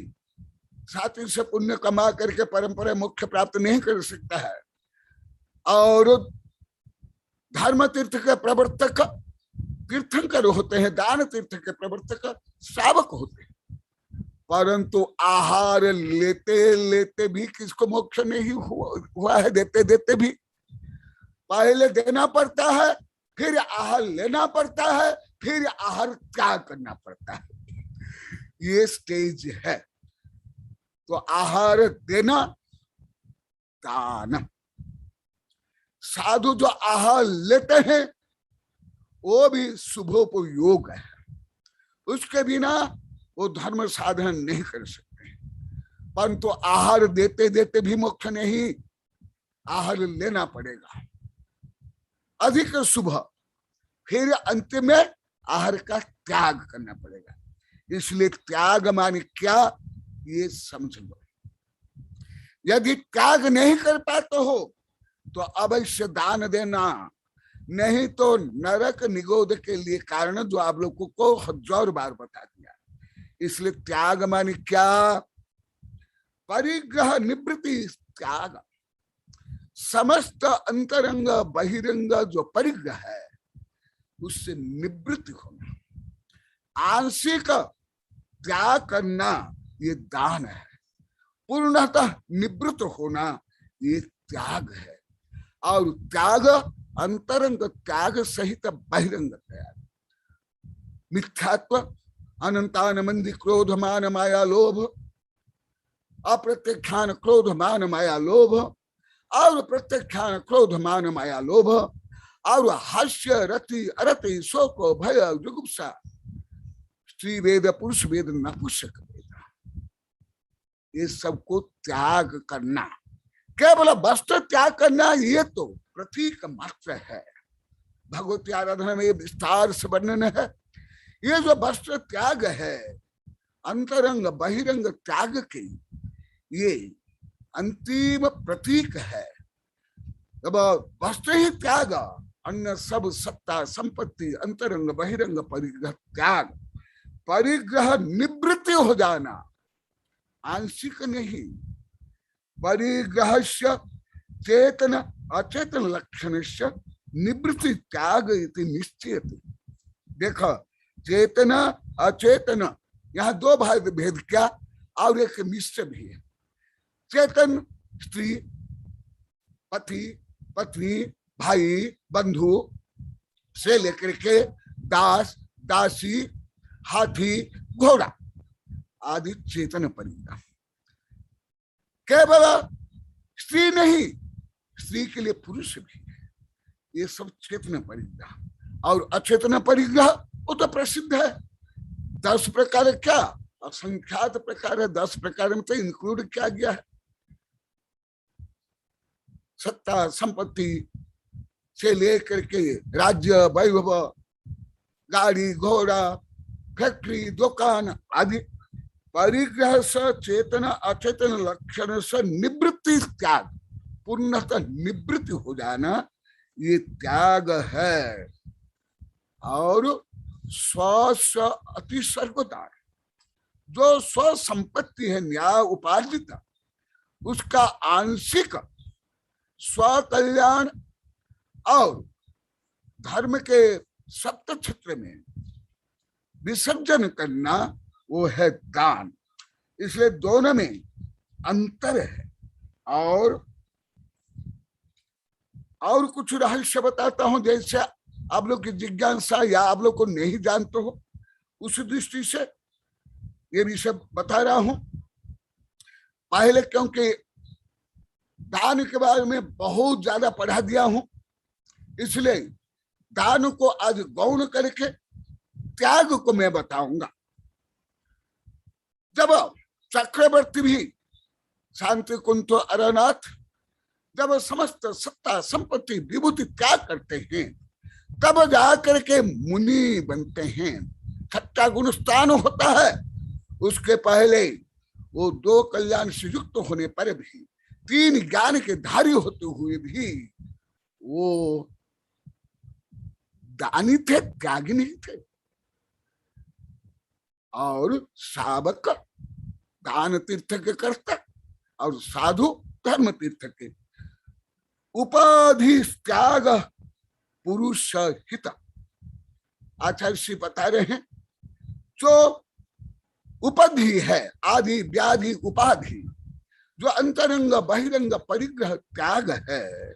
साथी से पुण्य कमा करके परंपरा मुख्य प्राप्त नहीं कर सकता है। और धर्म तीर्थ के प्रवर्तक तीर्थंकर होते हैं, दान तीर्थ के प्रवर्तक श्रावक होते हैं, परंतु आहार लेते लेते भी किसको मोक्ष नहीं हुआ है। देते देते भी पहले देना पड़ता है, फिर आहार लेना पड़ता है, फिर आहार त्याग करना पड़ता है, ये स्टेज है। तो आहार देना दान। साधु जो आहार लेते हैं वो भी शुभोपयोग है, उसके बिना वो धर्म साधन नहीं कर सकते। परंतु आहार देते देते भी मोक्ष नहीं, आहार लेना पड़ेगा अधिक शुभ, फिर अंतिम में आहार का त्याग करना पड़ेगा। इसलिए त्याग माने क्या, ये समझ लो। यदि त्याग नहीं कर पाते हो तो अवश्य दान देना, नहीं तो नरक निगोद के लिए कारण जो आप लोगों को 1000 बार बता दिया। इसलिए त्याग माने क्या, परिग्रह निवृत्ति त्याग। समस्त अंतरंग बहिरंग जो परिग्रह है उससे निवृत्ति होना, आंशिक त्याग करना, ये दान है। पूर्णतः निवृत्त होना ये त्याग है। और त्याग अंतरंग त्याग सहित बहिरंग त्याग। मिथ्यात्व, अनंतान मंदी क्रोध मान माया लोभ, अप्रत्यक्षान क्रोध मान माया लोभ, और प्रत्यक्षान क्रोध मान माया लोभ, और हास्य रति अरति शोक भय जुगुप्सा, स्त्री वेद पुरुष वेद नपुंसक वेद, ये सबको त्याग करना। केवल वस्त्र त्याग करना ये तो प्रतीक मात्र है। भगवती आराधना में विस्तार से वर्णन है। ये जो वस्त्र त्याग है, अंतरंग बहिरंग त्याग की ये अंतिम प्रतीक है। जब वस्त्र ही त्याग, अन्य सब सत्ता संपत्ति अंतरंग बहिरंग परिग्रह त्याग, परिग्रह निवृत्ति हो जाना, आंशिक नहीं। परिग्रह चेतन अचेतन लक्षण निवृत्ति त्याग इति निश्चय। देखो चेतन अचेतन, यहाँ 2 भाग भेद क्या, और एक निश्चय भी है। चेतन स्त्री पति पत्नी भाई बंधु से लेकर के दास दासी हाथी घोड़ा आदि चेतन परिग्रह। केवल स्त्री नहीं, स्त्री के लिए पुरुष भी है, ये सब चेतन परिग्रह। और अचेतन परिग्रह वो तो प्रसिद्ध है। 10 प्रकार क्या, असंख्यात प्रकार है। 10 प्रकार में तो इंक्लूड किया गया है। सत्ता संपत्ति से लेकर के राज्य वैभव, गाड़ी घोड़ा, फैक्ट्री दुकान आदि परिग्रह से चेतन अचेतन लक्षण से निवृत्ति त्याग, पूर्णतः निवृत्ति हो जाना, ये त्याग है। और स्व अति सर्वदान, जो स्व संपत्ति है न्याय उपार्जित, उसका आंशिक स्व कल्याण और धर्म के सप्त क्षेत्र में विसर्जन करना, वो है दान। इसलिए दोनों में अंतर है। और कुछ रहस्य बताता हूं, जैसे आप लोग की जिज्ञासा या आप लोग को नहीं जानते हो, उस दृष्टि से ये विषय बता रहा हूं। पहले क्योंकि दान के बारे में बहुत ज्यादा पढ़ा दिया हूं, इसलिए दान को आज गौण करके त्याग को मैं बताऊंगा। जब चक्रवर्ती भी शांति कुंठ अरनाथ जब समस्त सत्ता संपत्ति विभूति त्याग करते हैं, तब जाकर के मुनि बनते हैं। छठा गुण स्थान होता है। उसके पहले वो 2 कल्याण से युक्त होने पर भी, 3 ज्ञान के धारी होते हुए भी वो दानी थे, त्यागी नहीं थे। और शावक दान तीर्थ के कर्ता और साधु धर्म तीर्थ के। उपाधि त्याग पुरुष हित, आचार्य श्री बता रहे हैं, जो उपाधि है, आदि व्याधि उपाधि, जो अंतरंग बहिरंग परिग्रह त्याग है,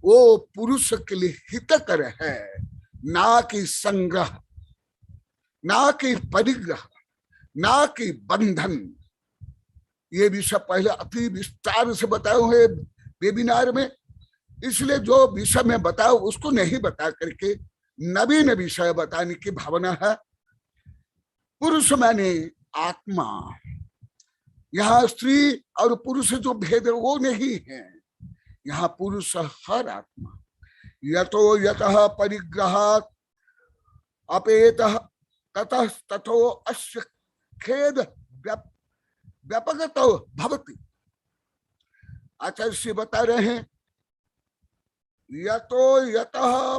वो पुरुष के लिए हितकर है, ना कि संग्रह, ना कि परिग्रह, ना कि बंधन। ये विषय पहले अति विस्तार से बताए हुए वेबिनार में, इसलिए जो विषय में बताओ उसको नहीं बता करके नवीन विषय बताने की भावना है। पुरुष माने आत्मा, यहाँ स्त्री और पुरुष जो भेद वो नहीं है, यहाँ पुरुष हर आत्मा। यतो यतः परिग्रहात् अपेतः ततः ततो अस्य खेद व्यापकतो भवति। आचार्य श्री बता रहे हैं, यतो यतः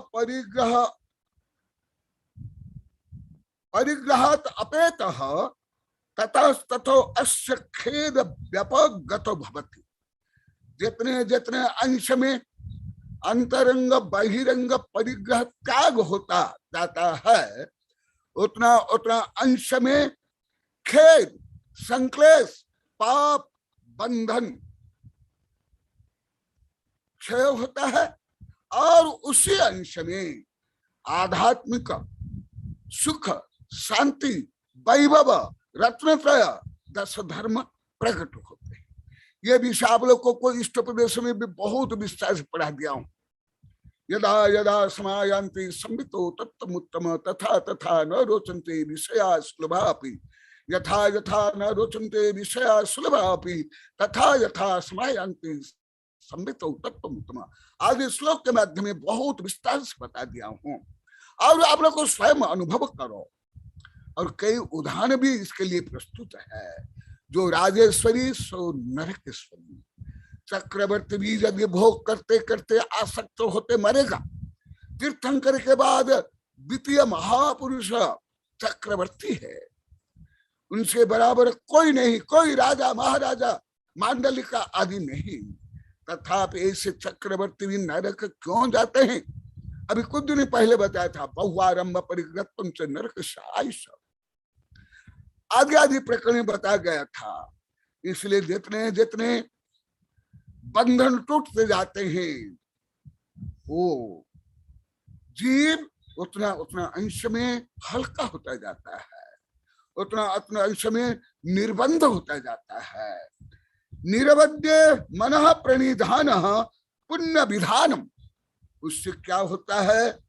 परिग्रहात् अपेतः ततः ततो अस्य खेद व्यापकतो भवति। जितने जितने अंश में अंतरंग बहिरंग परिग्रह त्याग होता जाता है, उतना उतना अंश में खेद, संक्लेश, पाप, बंधन क्षय होता है। और उसी अंश में आध्यात्मिक सुख, शांति, वैभव, रत्नत्रय, 10 धर्म प्रकट होते हैं। ये विषय आप लोगों को इष्ट प्रदेश में भी बहुत विस्तार से पढ़ा दिया हूं। यदा यदा समायान्ति संवितो तत्तमुत्तम तथा तथा न रोचन्ते विषया सुलभापि, यथा यथा न रोचन्ते विषया सुलभापि, तथा यथा समायान्ति संवितो तत्तमुत्तम। आज श्लोक के माध्यम में बहुत विस्तार से बता दिया हूं, और आप लोग को स्वयं अनुभव करो। और कई उदाहरण भी इसके लिए प्रस्तुत है। जो राजेश्वरी सो नरकेश्वरी। चक्रवर्ती भी यदि भोग करते करते आसक्त होते मरेगा। तीर्थंकर के बाद द्वितीय महापुरुष चक्रवर्ती है, उनसे बराबर कोई नहीं, कोई राजा महाराजा मांडलिका आदि नहीं। तथापि ऐसे चक्रवर्ती भी नरक क्यों जाते हैं? अभी कुछ दिन पहले बताया था, बहुआरंभ परिग्रहत्वं च नरक शायिष, आदि आदि प्रकरण बताया गया था। इसलिए जितने जितने बंधन टूटते जाते हैं, वो जीव उतना उतना अंश में हल्का होता जाता है, उतना उतना अंश में निर्बंध होता जाता है। निरवध्य मनः प्रणिधान पुण्य विधानम। उससे क्या होता है?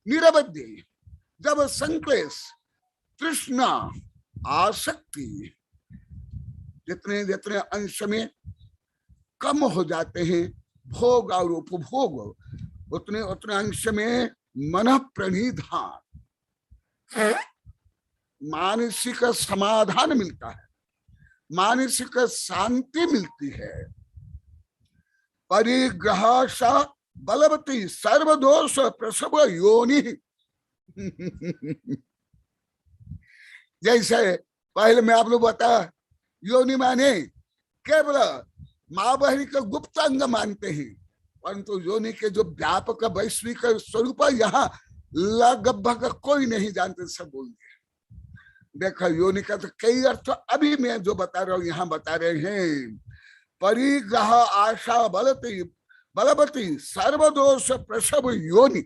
निरवध्य, जब संक्लेश, तृष्णा, आसक्ति जितने जितने अंश में कम हो जाते हैं, भोग और उपभोग, उतने उतने अंश में मन प्रणिधान, मानसिक समाधान मिलता है, मानसिक शांति मिलती है। परिग्रह सा बलवती सर्वदोष प्रसव योनि। जैसे पहले में आप लोग बता, योनि माने केवल माँ बहरी का गुप्त अंग मानते हैं, परंतु योनि के जो व्यापक वैश्विक स्वरूप यहाँ लगभग कोई नहीं जानते, सब बोल दिए। देखो योनि का तो कई अर्थ अभी मैं जो बता रहा हूँ यहाँ बता रहे हैं। परिग्रह आशा बलवती सर्वदोष प्रसव योनि।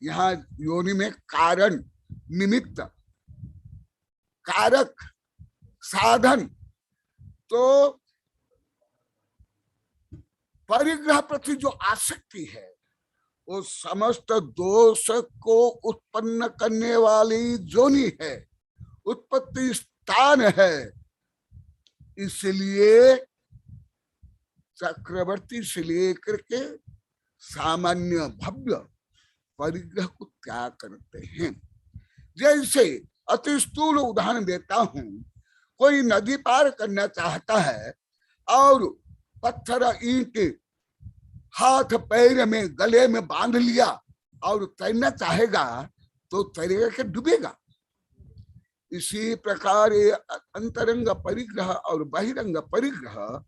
यहाँ योनि में कारण, निमित्त, कारक, साधन। तो परिग्रह प्रति जो आसक्ति है वो समस्त दोष को उत्पन्न करने वाली योनि है, उत्पत्ति स्थान है। इसलिए चक्रवर्ती से लेकर के सामान्य भव्य परिग्रह को त्याग करते हैं। जैसे अति स्थूल उदाहरण देता हूं, कोई नदी पार करना चाहता है और पत्थर ईंट हाथ पैर में गले में बांध लिया और तैरना चाहेगा तो तैरेगा कि डूबेगा। इसी प्रकार ये अंतरंग परिग्रह और बहिरंग परिग्रह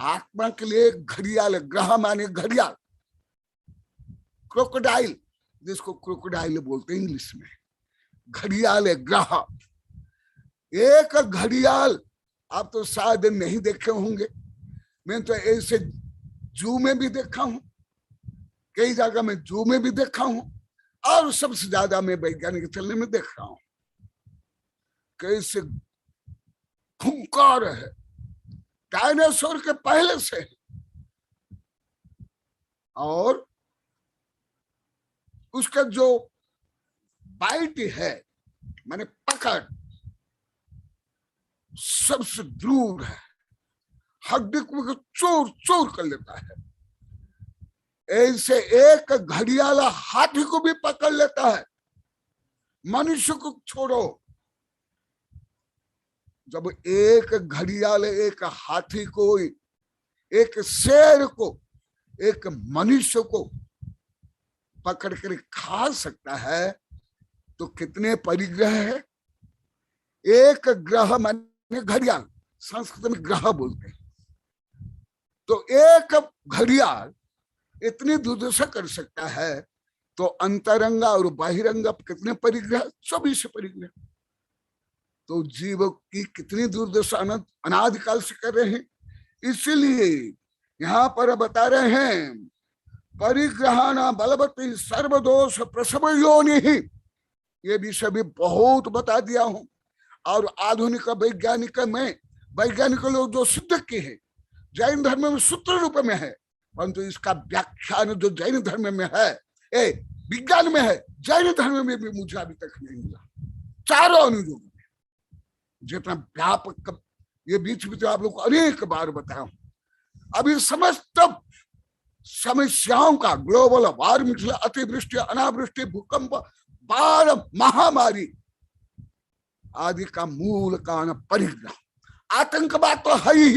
आत्मा के लिए घड़ियाल, ग्रह माने घड़ियाल, क्रोकोडाइल, जिसको क्रोकोडाइल बोलते हैं इंग्लिश में, घड़ियाल है ग्रह। एक घड़ियाल आप तो शायद नहीं देखे होंगे, मैं तो ऐसे जू में भी देखा हूं, कई जगह में जू में भी देखा हूं, और सबसे ज्यादा मैं वैज्ञानिक चलने में देख रहा हूं। कैसे खूंखार है, डायनासोर के पहले से है। और उसका जो बाइट है माने पकड़ सबसे दूर है, हड्डी को चोर चोर कर लेता है। ऐसे एक घड़ियाला हाथी को भी पकड़ लेता है, मनुष्य को छोड़ो। जब एक घड़ियाल एक हाथी को, एक शेर को, एक मनुष्य को पकड़ कर खा सकता है तो कितने परिग्रह है। एक ग्रह माने घड़ियाल, संस्कृत में ग्रह बोलते हैं। तो एक घड़ियाल इतनी दुर्दशा कर सकता है, तो अंतरंगा और बहिरंगा कितने परिग्रह, 24 परिग्रह। तो जीव की कितनी दुर्दशा अनादिकाल से कर रहे हैं। इसीलिए यहाँ पर बता रहे हैं परिग्रहाना बलवती सर्वदोष प्रसव योनि ही। ये विषय भी बहुत बता दिया हूं। और आधुनिक वैज्ञानिक लोग जो सिद्ध किए हैं, जैन धर्म में सूत्र रूप में है, परंतु इसका व्याख्यान जो जैन धर्म में है, विज्ञान में है, जैन धर्म में भी मुझे अभी तक नहीं मिला। चारों अनुयोग में जितना व्यापक, ये बीच बीच आप लोग को अनेक बार बताया हूं। अभी समस्त समस्याओं का ग्लोबल वार्मिंग, अतिवृष्टि, अनावृष्टि, भूकंप, बाढ़, महामारी आदि का मूल कारण परिग्रह। आतंकवाद तो है ही,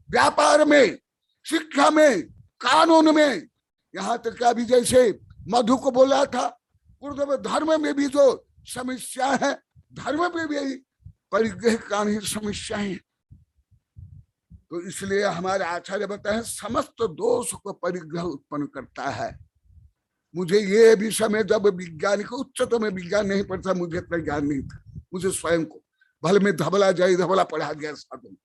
व्यापार में, शिक्षा में, कानून में, यहाँ तक अभी जैसे मधु को बोला था, गुरुदेव धर्म में भी जो समस्या है, धर्म में भी परिग्रह कारण ही समस्या है। तो इसलिए हमारे आचार्य बताए समस्त दोष को परिग्रह उत्पन्न करता है। मुझे ये विषय में जब वैज्ञानिक उच्चतम में विज्ञान नहीं पढ़ता, मुझे इतना ज्ञान नहीं था। मुझे स्वयं को भले में धबला पढ़ा गया, साधन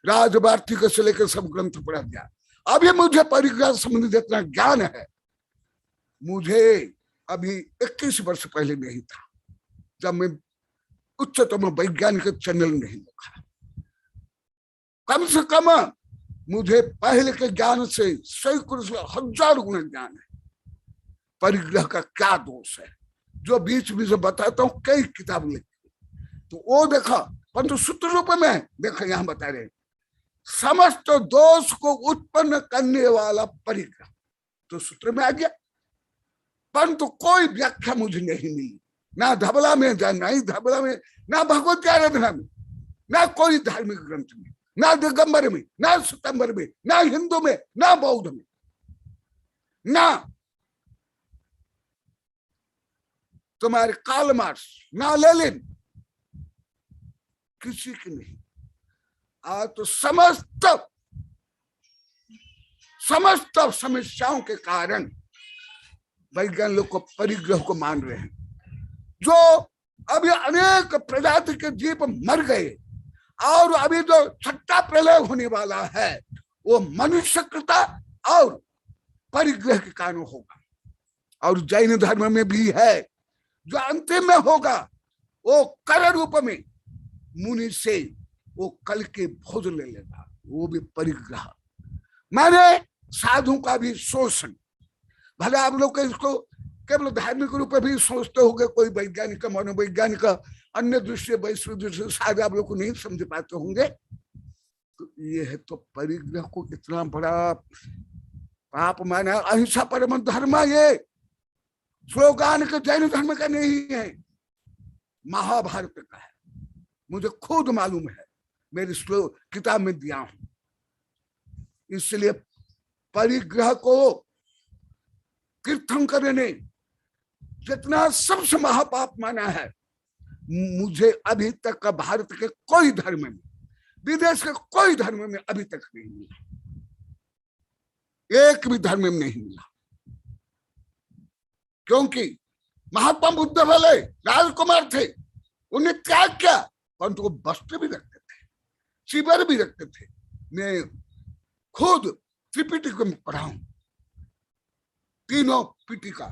राजवार्थिक से लेकर सब ग्रंथ पढ़ा गया। अभी मुझे परिग्रह संबंधी जितना ज्ञान है, मुझे अभी 21 वर्ष पहले नहीं था, जब मैं उच्चतम वैज्ञानिक चैनल नहीं देखा। कम से कम मुझे पहले के ज्ञान से सैकड़ों से हजारों गुना ज्ञान है। परिग्रह का क्या दोष है, जो बीच बीच बताता हूँ, कई किताब लिखी तो वो देखा, परंतु सूत्र रूप में देखा यहाँ बता रहे समस्त दोष को उत्पन्न करने वाला परिग्रह, तो सूत्र में आ गया, परंतु कोई व्याख्या मुझे नहीं मिली। ना धबला में, नहीं धबला में, ना भगवत की आराधना में, ना कोई धार्मिक ग्रंथ में, ना दिगंबर में, ना सितंबर में, ना हिंदू में, ना बौद्ध में, ना तुम्हारे कार्ल मार्क्स, ना लेनिन, किसी की नहीं। आज तो समस्त समस्याओं के कारण वैज्ञानिक लोग को परिग्रह को मान रहे हैं। जो अभी अनेक प्रजाति के जीव मर गए और अभी जो छठा प्रलय होने वाला है वो मनुष्यकृता और परिग्रह के कारण होगा। और जैन धर्म में भी है, जो अंतिम में होगा वो कर रूप में मुनि से वो कल के भोज ले लेगा, वो भी परिग्रह, माने साधु का भी शोषण। भले आप लोग इसको केवल धार्मिक रूप में भी सोचते होंगे, कोई वैज्ञानिक मनोवैज्ञानिक अन्य दृष्टि वैश्विक दृष्टि शायद आप लोग को नहीं समझ पाते होंगे। तो ये है तो परिग्रह को इतना बड़ा पाप माना। अहिंसा परम धर्म ये स्लोगान का जैन धर्म का नहीं है, महाभारत का है। मुझे खुद मालूम है, मेरी किताब में दिया हूं। इसलिए परिग्रह को तीर्थंकर ने जितना सबसे महापाप माना है, मुझे अभी तक का भारत के कोई धर्म में, विदेश के कोई धर्म में अभी तक नहीं मिला, एक भी धर्म में नहीं मिला। क्योंकि महात्मा बुद्ध वाले राजकुमार थे, उन्हें त्याग किया, परंतु वो वस्त्र भी रखते थे, शिविर भी रखते थे। मैं खुद त्रिपिटक में पढ़ा हूं, तीनों पिटिका,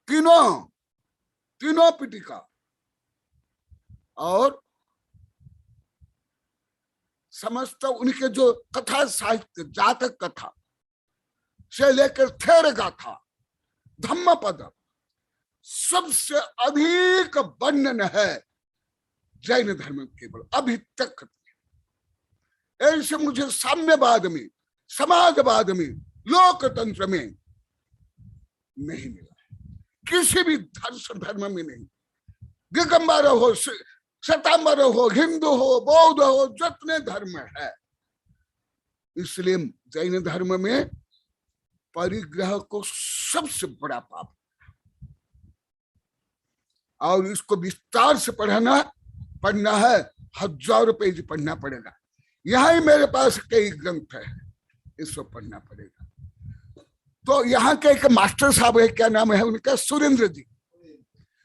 तीनों पिटिका, और समस्त उनके जो कथा साहित्य, जातक कथा से लेकर थेर गाथा, धम्म पद, सबसे अधिक वर्णन है जैन धर्म केवल अभी तक। ऐसे मुझे साम्यवाद में, समाजवाद में, लोकतंत्र में नहीं मिला, किसी भी धर्म में नहीं। दिगंबर हो, श्वेतांबर हो, हिंदू हो, बौद्ध हो, जितने धर्म है, इसलिए जैन धर्म में परिग्रह को सबसे बड़ा पाप, और इसको विस्तार से पढ़ना है, हजारों पेज पढ़ना पड़ेगा। यहाँ ही मेरे पास कई ग्रंथ है, इसको पढ़ना पड़ेगा। तो यहाँ के एक मास्टर साहब है, क्या नाम है उनका, सुरेंद्र जी,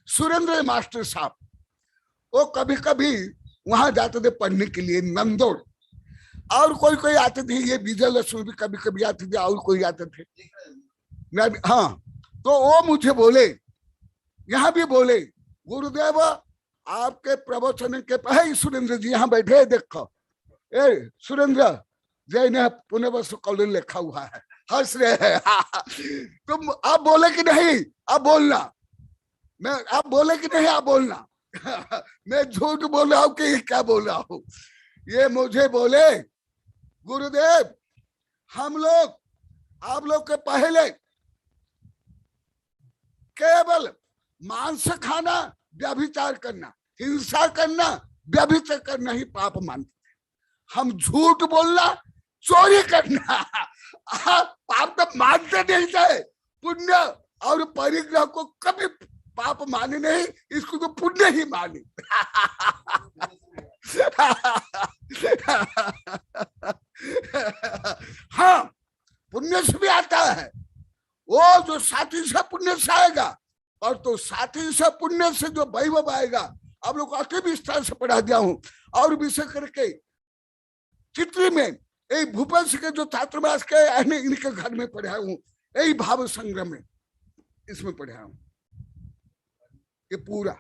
सुरेंद्र मास्टर साहब, वो कभी कभी वहां जाते थे पढ़ने के लिए, नंदोड़, और कोई कोई आते थे, ये विजय लक्ष्मी भी कभी कभी आते थे, और कोई आते थे। हाँ, तो वो मुझे बोले, यहाँ भी बोले, गुरुदेव आपके प्रवचन के पहले सुरेंद्र जी यहाँ बैठे, देखो ए सुरेंद्र जैन पुनर्वसु कॉलेज लिखा हुआ है, हंस रहे हैं। तुम आप बोले कि नहीं, आप बोलना, मैं आप बोले कि नहीं, आप बोलना। मैं झूठ बोल रहा हूँ कि क्या बोल रहा हूँ। ये मुझे बोले, गुरुदेव हम लोग आप लोग के पहले केवल मांस खाना, व्यभिचार करना, हिंसा करना, व्यभिचार करना ही पाप मानते थे। हम झूठ बोलना, चोरी करना पाप तो मानते नहीं थे। पुण्य और परिग्रह को कभी पाप माने नहीं, इसको तो पुण्य ही माने। हाँ, पुण्य से भी आता है, वो जो साथी से पुण्य से आएगा, और तो साथी से पुण्य से जो वैभव आएगा, आप लोग अति विस्तार से पढ़ा दिया हूं। और विशेष करके चित्री में यही भूपेश के जो छात्रावास के इनके घर में पढ़ा हूं, यही भाव संग्रह में इसमें पढ़ा हूं, ये पूरा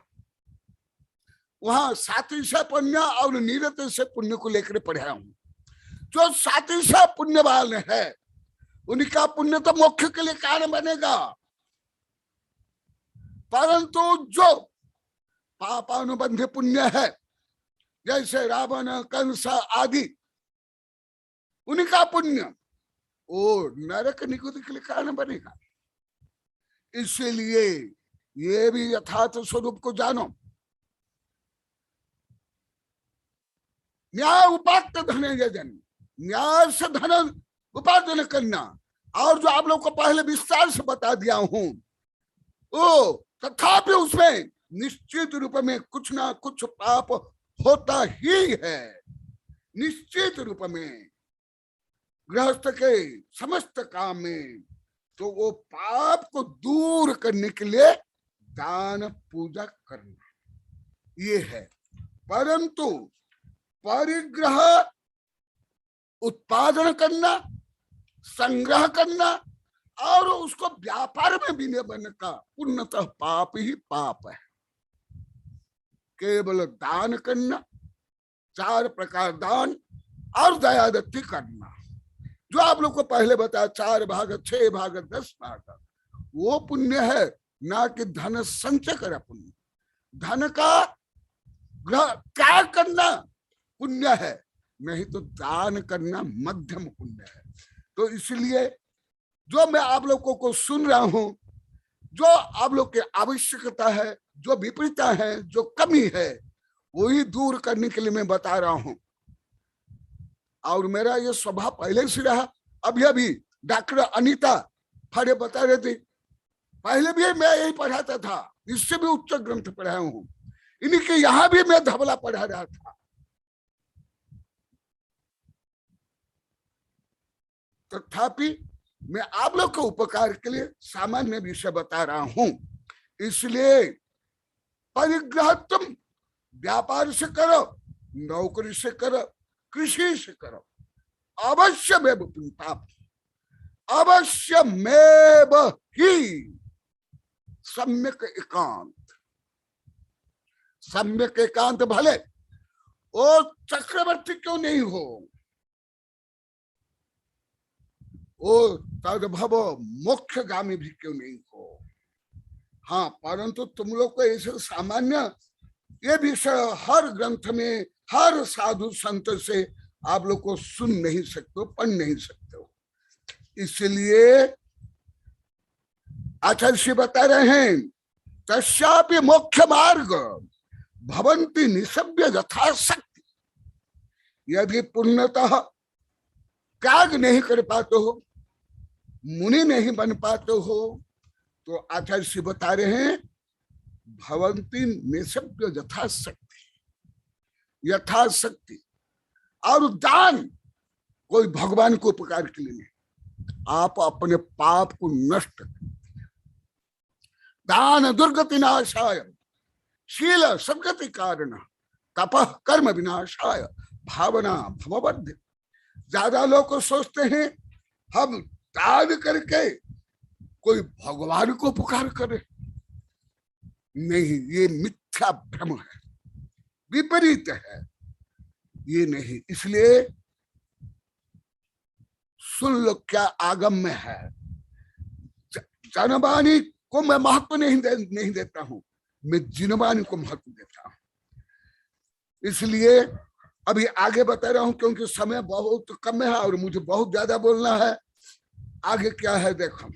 वहां साथी से पुण्य और निरत से पुण्य को लेकर पढ़ा हूं। जो साथी से पुण्यवान है, उनका पुण्य तो मोक्ष के लिए कारण बनेगा, परंतु जो पापानुबंध पुण्य है, जैसे रावण, कंस आदि, उनका पुण्य वो नरक निकुति के लिए कारण बनेगा। इसलिए ये भी यथार्थ स्वरूप को जानो। न्याय उपात्त धन यजन, न्याय से धन उपार्जन करना। और जो आप लोग को पहले विस्तार से बता दिया हूं, ओ तथापि उसमें निश्चित रूप में कुछ ना कुछ पाप होता ही है। निश्चित रूप में गृहस्थ के समस्त काम में तो वो पाप को दूर करने के लिए दान पूजा करना ये है। परंतु परिग्रह उत्पादन करना, संग्रह करना और उसको व्यापार में विनियोजन का पूर्णतः पाप ही पाप है। केवल दान करना, 4 प्रकार दान और दयादत्ती करना, जो आप लोग को पहले बताया 4 भाग 6 भाग 10 भाग, वो पुण्य है, ना कि धन संचय कर पुण्य। धन का त्याग करना पुण्य है, नहीं तो दान करना मध्यम पुण्य है। तो इसलिए जो मैं आप लोगों को सुन रहा हूं, जो आप लोग की आवश्यकता है, जो विपरीतता है, जो कमी है, वही दूर करने के लिए मैं बता रहा हूं। और मेरा ये स्वभाव पहले से रहा। अभी डॉक्टर अनीता फड़े बता रहे थे, पहले भी मैं यही पढ़ाता था, इससे भी उच्च ग्रंथ पढ़ाया हूं। इन्हीं के यहां भी मैं धबला पढ़ा रहा था। तथापि मैं आप लोग के उपकार के लिए सामान्य विषय बता रहा हूं। इसलिए परिग्रह तुम व्यापार से करो, नौकरी से करो, कृषि से करो, अवश्य में पाप, अवश्य में ही सम्यक एकांत। सम्यक एकांत भले वो चक्रवर्ती क्यों नहीं हो, वो तद्भव मोक्षगामी भी क्यों नहीं हो। हाँ, परंतु तुम लोग को ऐसे सामान्य ये विषय हर ग्रंथ में, हर साधु संत से आप लोग को सुन नहीं सकते हो, पढ़ नहीं सकते हो। इसलिए आचार्य बता रहे हैं, तस्यापि मोक्ष मार्ग भवन्ति निसभ्य यथाशक्ति। यदि पूर्णतः त्याग नहीं कर पाते हो, मुनि नहीं बन पाते हो, तो आचार्य बता रहे हैं भवन्ति निसभ्य यथाशक्ति। यथाशक्ति और दान कोई भगवान को उपकार के लिए नहीं, आप अपने पाप को नष्ट करते। दान दुर्गति नाशाय, शील सद्गति कारण, तपः कर्म विनाशाय, भावना भवबद्ध। ज्यादा लोग सोचते हैं हम दान करके कोई भगवान को पुकार करे, नहीं, ये मिथ्या भ्रम है, विपरीत है, ये नहीं। इसलिए सुन लो क्या आगम में है। जनवाणी को मैं महत्व नहीं देता हूं, मैं जिनवाणी को महत्व देता हूं। इसलिए अभी आगे बता रहा हूं, क्योंकि समय बहुत कम है और मुझे बहुत ज्यादा बोलना है। आगे क्या है देखो,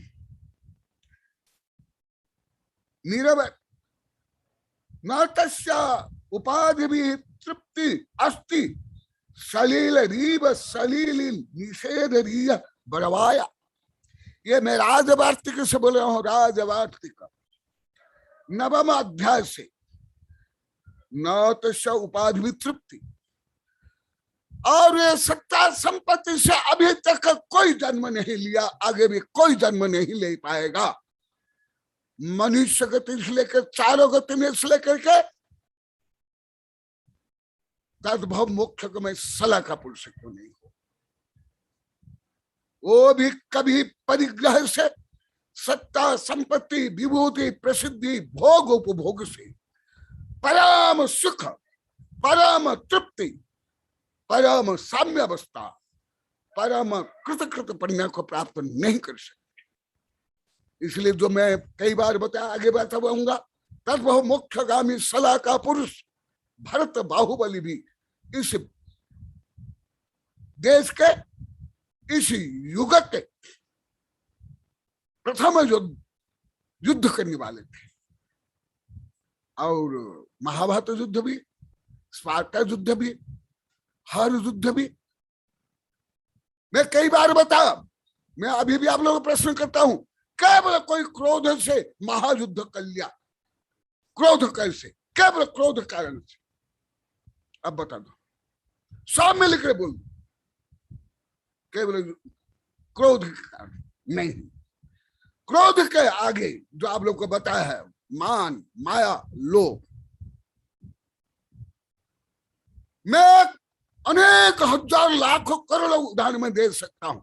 नीरव न तस्या उपाधि भी तृप्ति अस्ति, सलील रीव सलील निषेध रीय बड़वाया। ये मैं राजवार्तिक से बोल रहा हूं, राजवार्तिक 9वां अध्याय से। न तस्या उपाधि भी तृप्ति, और ये सत्ता संपत्ति से अभी तक कोई जन्म नहीं लिया, आगे भी कोई जन्म नहीं ले पाएगा। मनुष्य गति से लेकर चारों गति में से लेकर के तद्भव मोक्ष को मैं सलाह का पुरुष क्यों नहीं हो। वो भी कभी परिग्रह से, सत्ता संपत्ति विभूति प्रसिद्धि भोग उपभोग से परम सुख, परम तृप्ति, परम साम्य अवस्था, परम कृत पुण्य को प्राप्त नहीं कर सकते। इसलिए जो मैं कई बार बताया, आगे बताऊंगा, तद्भव मोक्षगामी सलाह का पुरुष भरत बाहुबली भी इस देश के, इस युग के प्रथम जो युद्ध करने वाले थे। और महाभारत युद्ध भी, स्पार्टा युद्ध भी, हर युद्ध भी। मैं कई बार बताया, मैं अभी भी आप लोगों को प्रश्न करता हूं, केवल कोई क्रोध से महायुद्ध कर लिया, क्रोध कैसे, केवल क्रोध कारण से। अब बता दो, सब मिलकर बोल, केवल क्रोध के कारण नहीं। क्रोध के आगे जो आप लोग को बताया है, मान, माया, लोभ। मैं अनेक हजार लाखों करोड़ों उदाहरण में दे सकता हूं,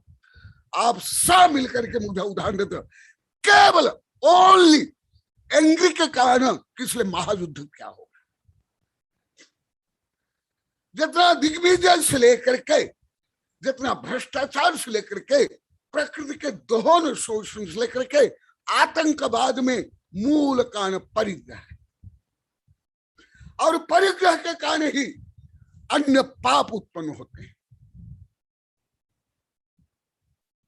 आप सब मिलकर के मुझे उदाहरण देते हो। केवल ओनली एंग्री के कारण किसलिए महायुद्ध क्या होगा। जितना दिग्विजय से लेकर के, जितना भ्रष्टाचार से लेकर के, प्रकृति के दोहन शोषण से लेकर के, आतंकवाद में मूल कारण परिग्रह है, और परिग्रह के कारण ही अन्य पाप उत्पन्न होते हैं।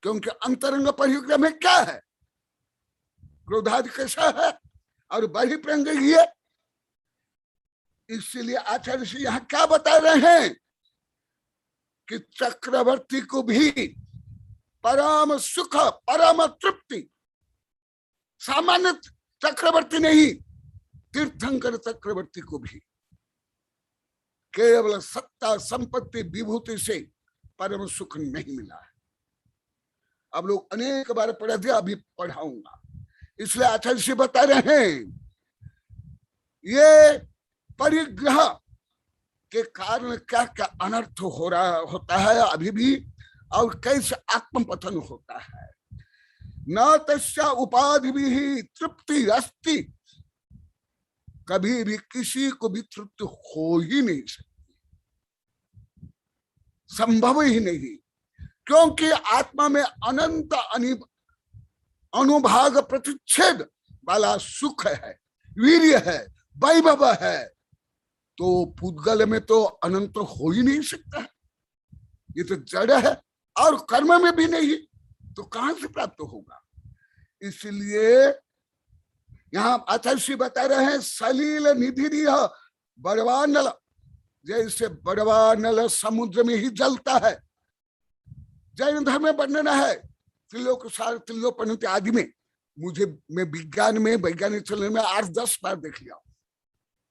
क्योंकि अंतरंग परिग्रह में क्या है, क्रोधादि कैसा है और बहिप्रंग है। इसलिए आचार्य जी यहां क्या बता रहे हैं कि चक्रवर्ती को भी परम सुख, परम तृप्ति, सामान्य चक्रवर्ती नहीं, तीर्थंकर चक्रवर्ती को भी केवल सत्ता, संपत्ति, विभूति से परम सुख नहीं मिला है। अब लोग अनेक बार पढ़ा दिया, अभी पढ़ाऊंगा। इसलिए आचार्य जी बता रहे हैं ये परिग्रह के कारण क्या क्या अनर्थ हो रहा होता है अभी भी, और कैसे आत्मपतन होता है। न तस्या उपाधि भी तृप्ति अस्ति, कभी भी किसी को भी तृप्ति हो ही नहीं सकती, संभव ही नहीं। क्योंकि आत्मा में अनंत अनुभाग प्रतिच्छेद वाला सुख है, वीर्य है, वैभव है, तो पुद्गल में तो अनंत हो ही नहीं सकता है। ये तो जड़ है और कर्म में भी नहीं, तो कहां से प्राप्त होगा। इसलिए यहां आचार्य बता रहे हैं, सलील निधि बड़वा नल, जैसे बड़वा नल समुद्र में ही जलता है। जैन धर्म में वर्णन है, त्रिलोक सार, त्रिलोपनित आदि में। मैं विज्ञान में, वैज्ञानिक चलने में 8-10 बार देख लिया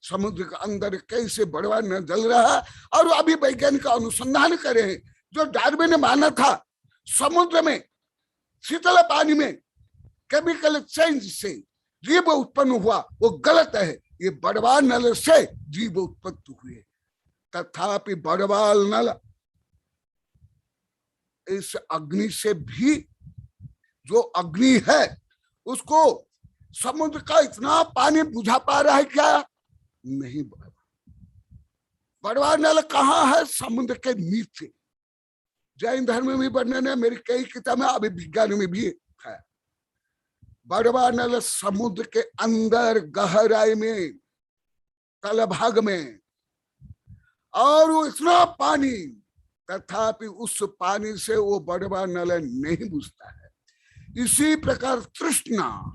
समुद्र के अंदर कैसे बड़वा न जल रहा है। और अभी वैज्ञानिक अनुसंधान करे हैं, जो डार्विन ने माना था समुद्र में शीतल पानी में केमिकल चेंज से जीव उत्पन्न हुआ, वो गलत है। ये बड़वा नल से जीव उत्पत्ति हुए, तथापि बड़वा नल इस अग्नि से भी, जो अग्नि है उसको समुद्र का इतना पानी बुझा पा रहा है क्या? नहीं। बड़वा नल कहाँ है? समुद्र के नीचे। जैन धर्म में भी वर्णन है, मेरी कई किताबें, अभी विज्ञान में भी है। बड़वा नल समुद्र के अंदर गहराई में, तलभाग में, और वो इतना पानी, तथापि उस पानी से वो बड़वा नल नहीं बुझता है। इसी प्रकार तृष्णा,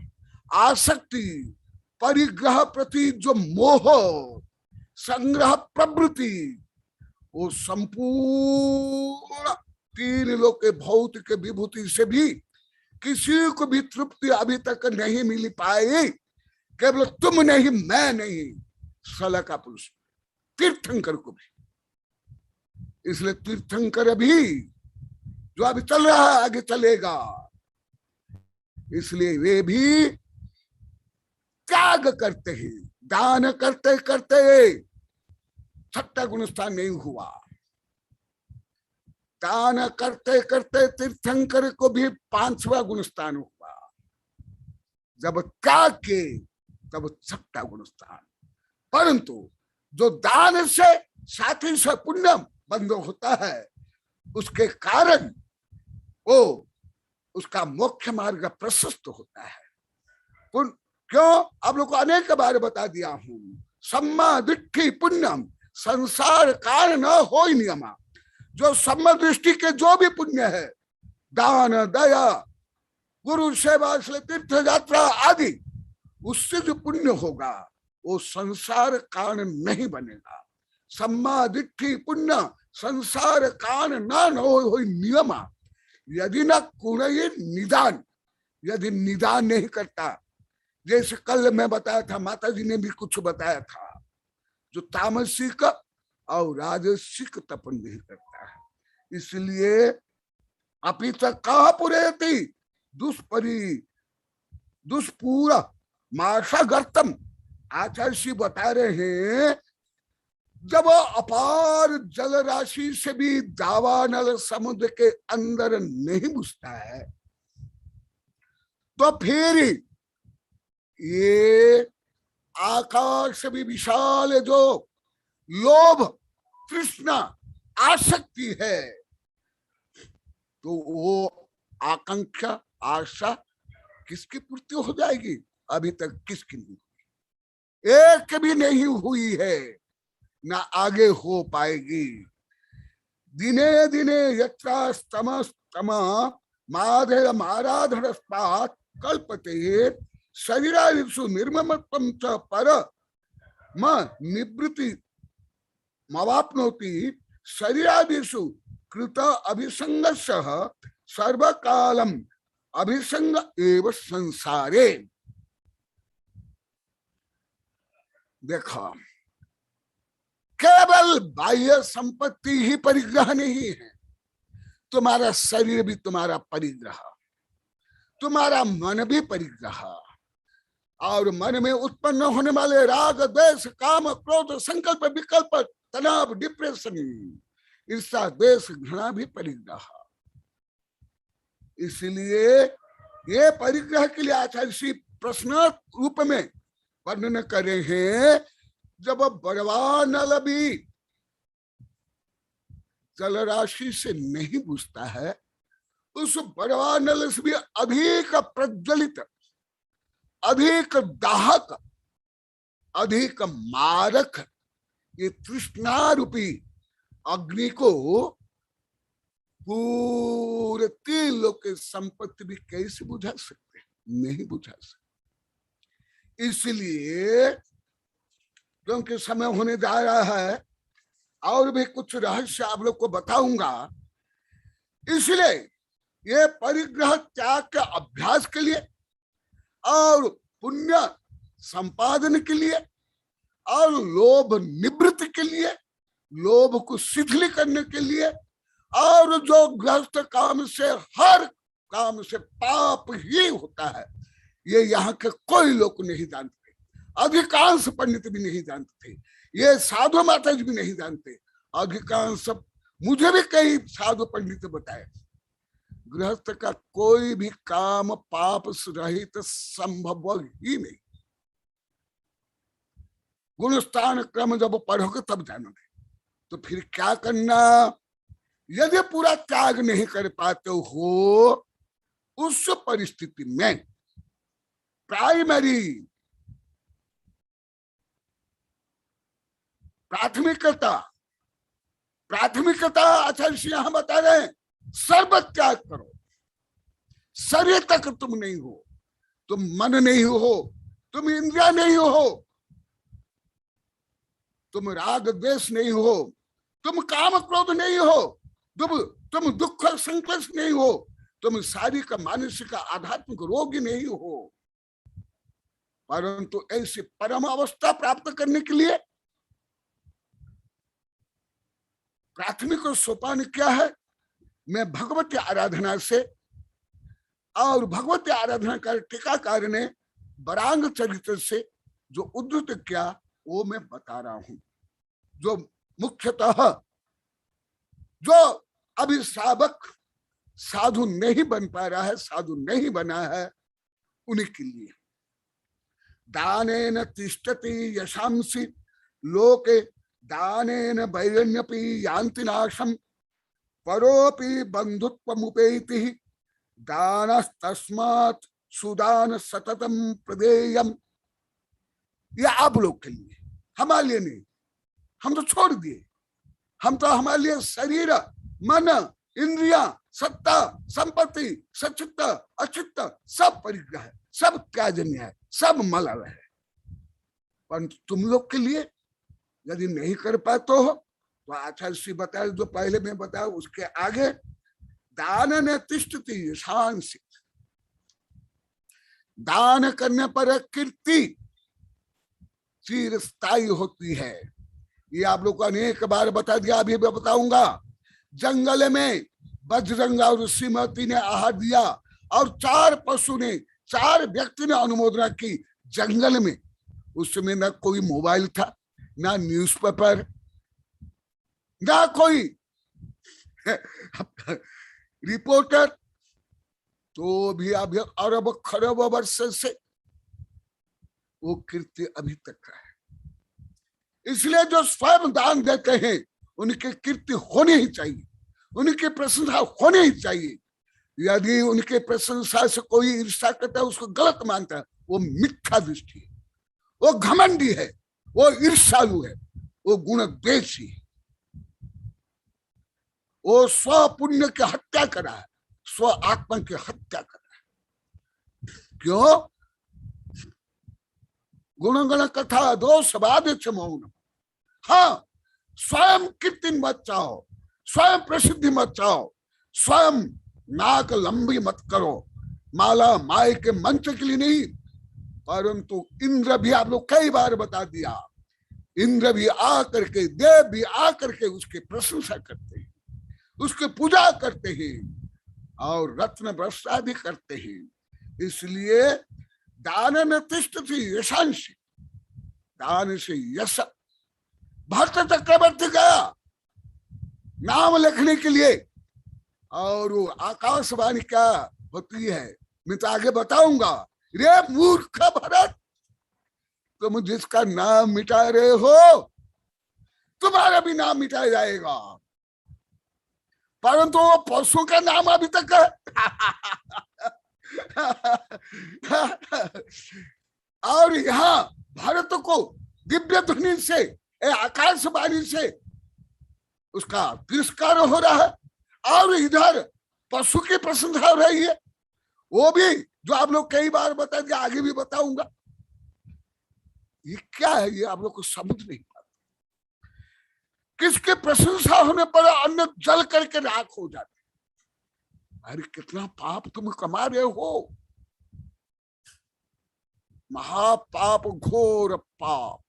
आसक्ति, परिग्रह प्रति जो मोह, संग्रह प्रवृत्ति, वो संपूर्ण 3 लोक के भौतिक विभूति से भी किसी को भी तृप्ति अभी तक नहीं मिल पाई। केवल तुम नहीं, मैं नहीं, सला का पुरुष तीर्थंकर को भी। इसलिए तीर्थंकर अभी जो अभी चल रहा है आगे चलेगा। इसलिए वे भी त्याग करते हैं, दान करते करते 6ठा गुणस्थान नहीं हुआ। दान करते करते तीर्थंकर को भी 5वां गुणस्थान हुआ। जब त्याग के तब 6ठा गुणस्थान। परंतु जो दान से साथी से पुण्य बंद होता है, उसके कारण वो उसका मुख्य मार्ग प्रशस्त होता है। क्यों? आप लोग को अनेक बार बता दिया हूं, सम्मा दृष्टि पुण्यम संसार कारण न हो नियमा। जो सम्मा दृष्टि के जो भी पुण्य है, दान, दया, गुरु सेवा, तीर्थ यात्रा आदि, उससे जो पुण्य होगा वो संसार कारण नहीं बनेगा। सम्मा दिट्ठी पुण्य संसार कारण न हो नियम, यदि न कुणय निदान, यदि निदान नहीं करता, जैसे कल मैं बताया था, माता जी ने भी कुछ बताया था, जो तामसिक और राजसिक तपन नहीं करता है, इसलिए अभी तक कहा पुरेति दुष्पूर माशा गर्तम। आचार्य श्री बता रहे हैं, जब अपार जल राशि से भी दावानल समुद्र के अंदर नहीं घुसता है, तो फिर ये आकाश से भी विशाल जो लोभ तृष्णा आसक्ति है, तो वो आकांक्षा आशा किसकी पूर्ति हो जाएगी? अभी तक किसकी नहीं हुई, एक भी नहीं हुई है, ना आगे हो पाएगी। दिने दिने यत्रा स्तम स्तम माधेय माराधनस्पात् कल्पते शरीरादिषु निर्ममत्वं च पर म निवृत्ति मवाप्नोति शरीरादिषु कृत अभिसंगस्यः सर्वकालम अभिसंग एव संसारे। देखो, केवल बाह्य संपत्ति ही परिग्रह नहीं है, तुम्हारा शरीर भी तुम्हारा परिग्रह, तुम्हारा मन भी परिग्रह, और मन में उत्पन्न होने वाले राग द्वेष काम क्रोध संकल्प विकल्प तनाव डिप्रेशन ईर्ष्या द्वेष घृणा भी परिग्रह। इसलिए ये परिग्रह के लिए आचार्य श्री प्रश्न रूप में वर्णन कर रहे हैं। जब बड़वानल भी जल राशि से नहीं बुझता है, उस बड़वानल से भी अधिक प्रज्वलित, अधिक दाहक, अधिक मारक ये तृष्णा रूपी अग्नि को पूरे 3 लोक की संपत्ति भी कैसे बुझा सकते? नहीं बुझा सकते। इसलिए क्योंकि समय होने जा रहा है और भी कुछ रहस्य आप लोग को बताऊंगा, इसलिए ये परिग्रह त्याग के अभ्यास के लिए और पुण्य संपादन के लिए और लोभ निवृत्ति के लिए, लोभ को शिथिल करने के लिए, और जो गृहस्थ काम से हर काम से पाप ही होता है, ये यहाँ के कोई लोग नहीं जानते, अधिकांश पंडित भी नहीं जानते, ये साधु माता जी भी नहीं जानते, अधिकांश मुझे भी कई साधु पंडित बताए, गृहस्थ का कोई भी काम पाप रहित संभव ही नहीं। गुणस्थान क्रम जब पढ़ोगे तब जानोगे। तो फिर क्या करना? यदि पूरा त्याग नहीं कर पाते हो, उस परिस्थिति में प्राइमरी प्राथमिकता आचार्य यहां बता रहे हैं, सर्व त्याग करो। शरीर तक तुम नहीं हो, तुम मन नहीं हो, तुम इंद्रिया नहीं हो, तुम राग द्वेष नहीं हो, तुम काम क्रोध नहीं हो, तुम दुख संकल्प नहीं हो, तुम शारीरिक मानसिक आध्यात्मिक रोगी नहीं हो, परंतु ऐसी परम अवस्था प्राप्त करने के लिए प्राथमिक सोपान क्या है? मैं भगवती आराधना से, और भगवती आराधना का टीकाकार ने वरांग चरित्र से जो उद्धृत किया वो मैं बता रहा हूं। जो मुख्यतः जो अभी साधक साधु नहीं बन पा रहा है, साधु नहीं बना है, उन्हीं के लिए दानेन तिष्ठति यशांसि लोके दानेन वैरण्यपि यान्ति नाशम परोपि बंधुत्वमुपेति दानस्तस्मात् सुदान सततम प्रदेयम। ये आप लोग के लिए, हमारे लिए नहीं। हम तो छोड़ दिए, हम तो हमारे लिए शरीर मन इंद्रिया सत्ता संपत्ति सचित्त अचित्त सब परिग्रह है, सब त्याजन्य है, सब मल है। पर तुम लोग के लिए यदि नहीं कर पाते हो तो आचार्य श्री बताए जो पहले मैं बताया उसके आगे दान न तिष्ठति शांति, दान करने पर कीर्ति चिरस्थायी होती है। ये आप लोग को अनेक बार बता दिया, अभी मैं बताऊंगा। जंगल में बजरंग और श्रीमती ने आहार दिया और 4 पशु ने, 4 व्यक्ति ने अनुमोदना की जंगल में। उस समय ना कोई मोबाइल था, ना न्यूज़पेपर, ना कोई रिपोर्टर, तो भी अभी अरब खरब वर्ष से वो कीर्ति अभी तक है। इसलिए जो स्वयं दान देते हैं उनकी कीर्ति होनी ही चाहिए, उनकी प्रशंसा होनी ही चाहिए। यदि उनके प्रशंसा से कोई ईर्ष्या करता है, उसको गलत मानता है, वो मिथ्या दृष्टि है, वो घमंडी है, वो ईर्ष्यालु है, वो गुणद्वेषी है, वो स्व पुण्य की हत्या कर रहा है, स्व आत्मा की हत्या कर रहा है। क्यों? गुणगण कथा दोष बाद मौन। हाँ, स्वयं कीर्ति मत चाहो, स्वयं प्रसिद्धि मत चाहो, स्वयं नाक लंबी मत करो, माला माए के मंत्र के लिए नहीं। परंतु इंद्र भी, आप लोग कई बार बता दिया, इंद्र भी आ करके, देव भी आ करके उसकी प्रशंसा करते हैं, उसकी पूजा करते हैं और रत्न वर्षा भी करते हैं। इसलिए दान न तिष्ठति यशांसी, दान से यश। भक्त चक्रवर्ती गया नाम लिखने के लिए, और वो आकाशवाणी क्या होती है मैं तो आगे बताऊंगा। रे मूर्ख भरत, तुम जिसका नाम मिटा रहे हो तुम्हारा भी नाम मिटाया जाएगा, परंतु वो पशु का नाम अभी तक है। और यहाँ भारत को दिव्य ध्वनि से, आकाशवाणी से उसका तिरस्कार हो रहा है, और इधर पशु की प्रशंसा हो रही है। वो भी जो आप लोग कई बार बता दिया, आगे भी बताऊंगा। ये क्या है, ये आप लोग को समझ नहीं पाते। किसके प्रशंसा होने पर अन्न जल करके राख हो जाते। अरे कितना पाप तुम कमा रहे हो, महापाप, घोर पाप।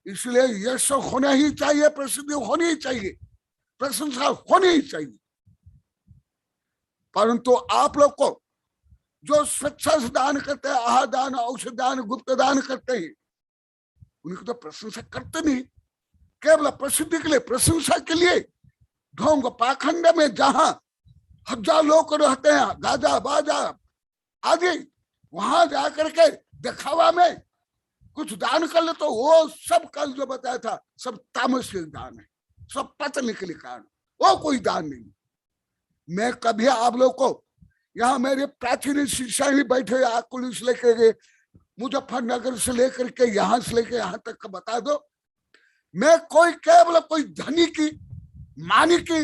इसलिए यश होना ही चाहिए, प्रसिद्धि होनी ही चाहिए, प्रशंसा होनी ही चाहिए। परंतु आप लोग को जो स्वेच्छा से दान करते हैं, आहार दान, औषध दान, गुप्त दान करते हैं, उनको तो प्रशंसा करते नहीं, केवल प्रसिद्धि के लिए, प्रशंसा के लिए। ढोंग पाखंड में जहां 1000 लोग रहते हैं, गाजा बाजा आदि, वहां जाकर के दिखावा में कुछ दान कर ले, तो वो सब कल जो बताया था सब तामसिक दान है, सब पतन के लिए कारण, वो कोई दान नहीं। मैं कभी आप लोग को, यहाँ मेरे प्राचीन शिक्षा भी बैठे, आकुल से लेकर के मुजफ्फरनगर से लेकर के यहाँ से लेकर यहाँ तक का बता दो। मैं कोई केवल कोई धनी की, मानी की,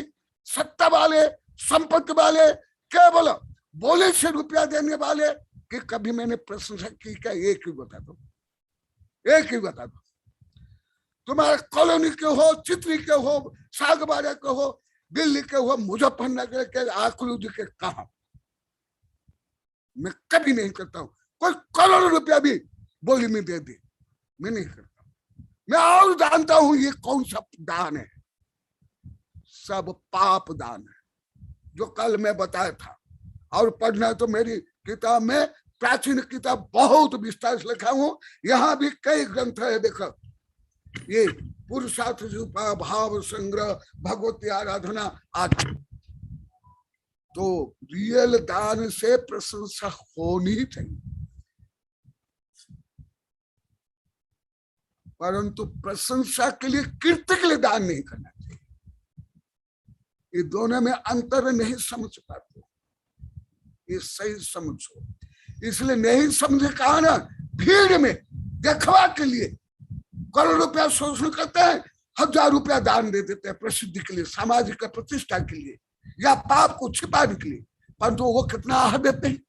सत्ता वाले, संपत्ति वाले, केवल बोले से रुपया देने वाले कि कभी मैंने प्रशंसा की क्या? एक ही बता दो, एक ही बता दो। तुम्हारे कॉलोनी के हो, चित्री के हो, सागबाड़ा के हो, दिल्ली के हो, मुजफ्फरनगर के, आकुलूद के, कहा? मैं कभी नहीं करता हूं। कोई करोड़ों रुपया भी बोली में दे दे, मैं नहीं करता। मैं और जानता हूं ये कौन सा दान है, सब पाप दान है, जो कल मैं बताया था। और पढ़ना तो मेरी किताब में, प्राचीन किताब बहुत विस्तार से लिखा हूं, यहाँ भी कई ग्रंथ है। देखो ये पुरुषार्थ रूपा, भाव संग्रह, भगवती आराधना आदि। तो रियल दान से प्रशंसा होनी चाहिए, परंतु प्रशंसा के लिए, कीर्ति के लिए दान नहीं करना चाहिए। ये दोनों में अंतर नहीं समझ पाते, ये सही समझो। इसलिए नहीं समझे कहा ना, भीड़ में देखवा के लिए करोड़ रुपया शोषण करते हैं, 1000 रुपया दान दे देते हैं प्रसिद्धि के लिए, सामाजिक प्रतिष्ठा के लिए, या पाप को छिपाने के लिए। परंतु वो कितना आहार देते हैं,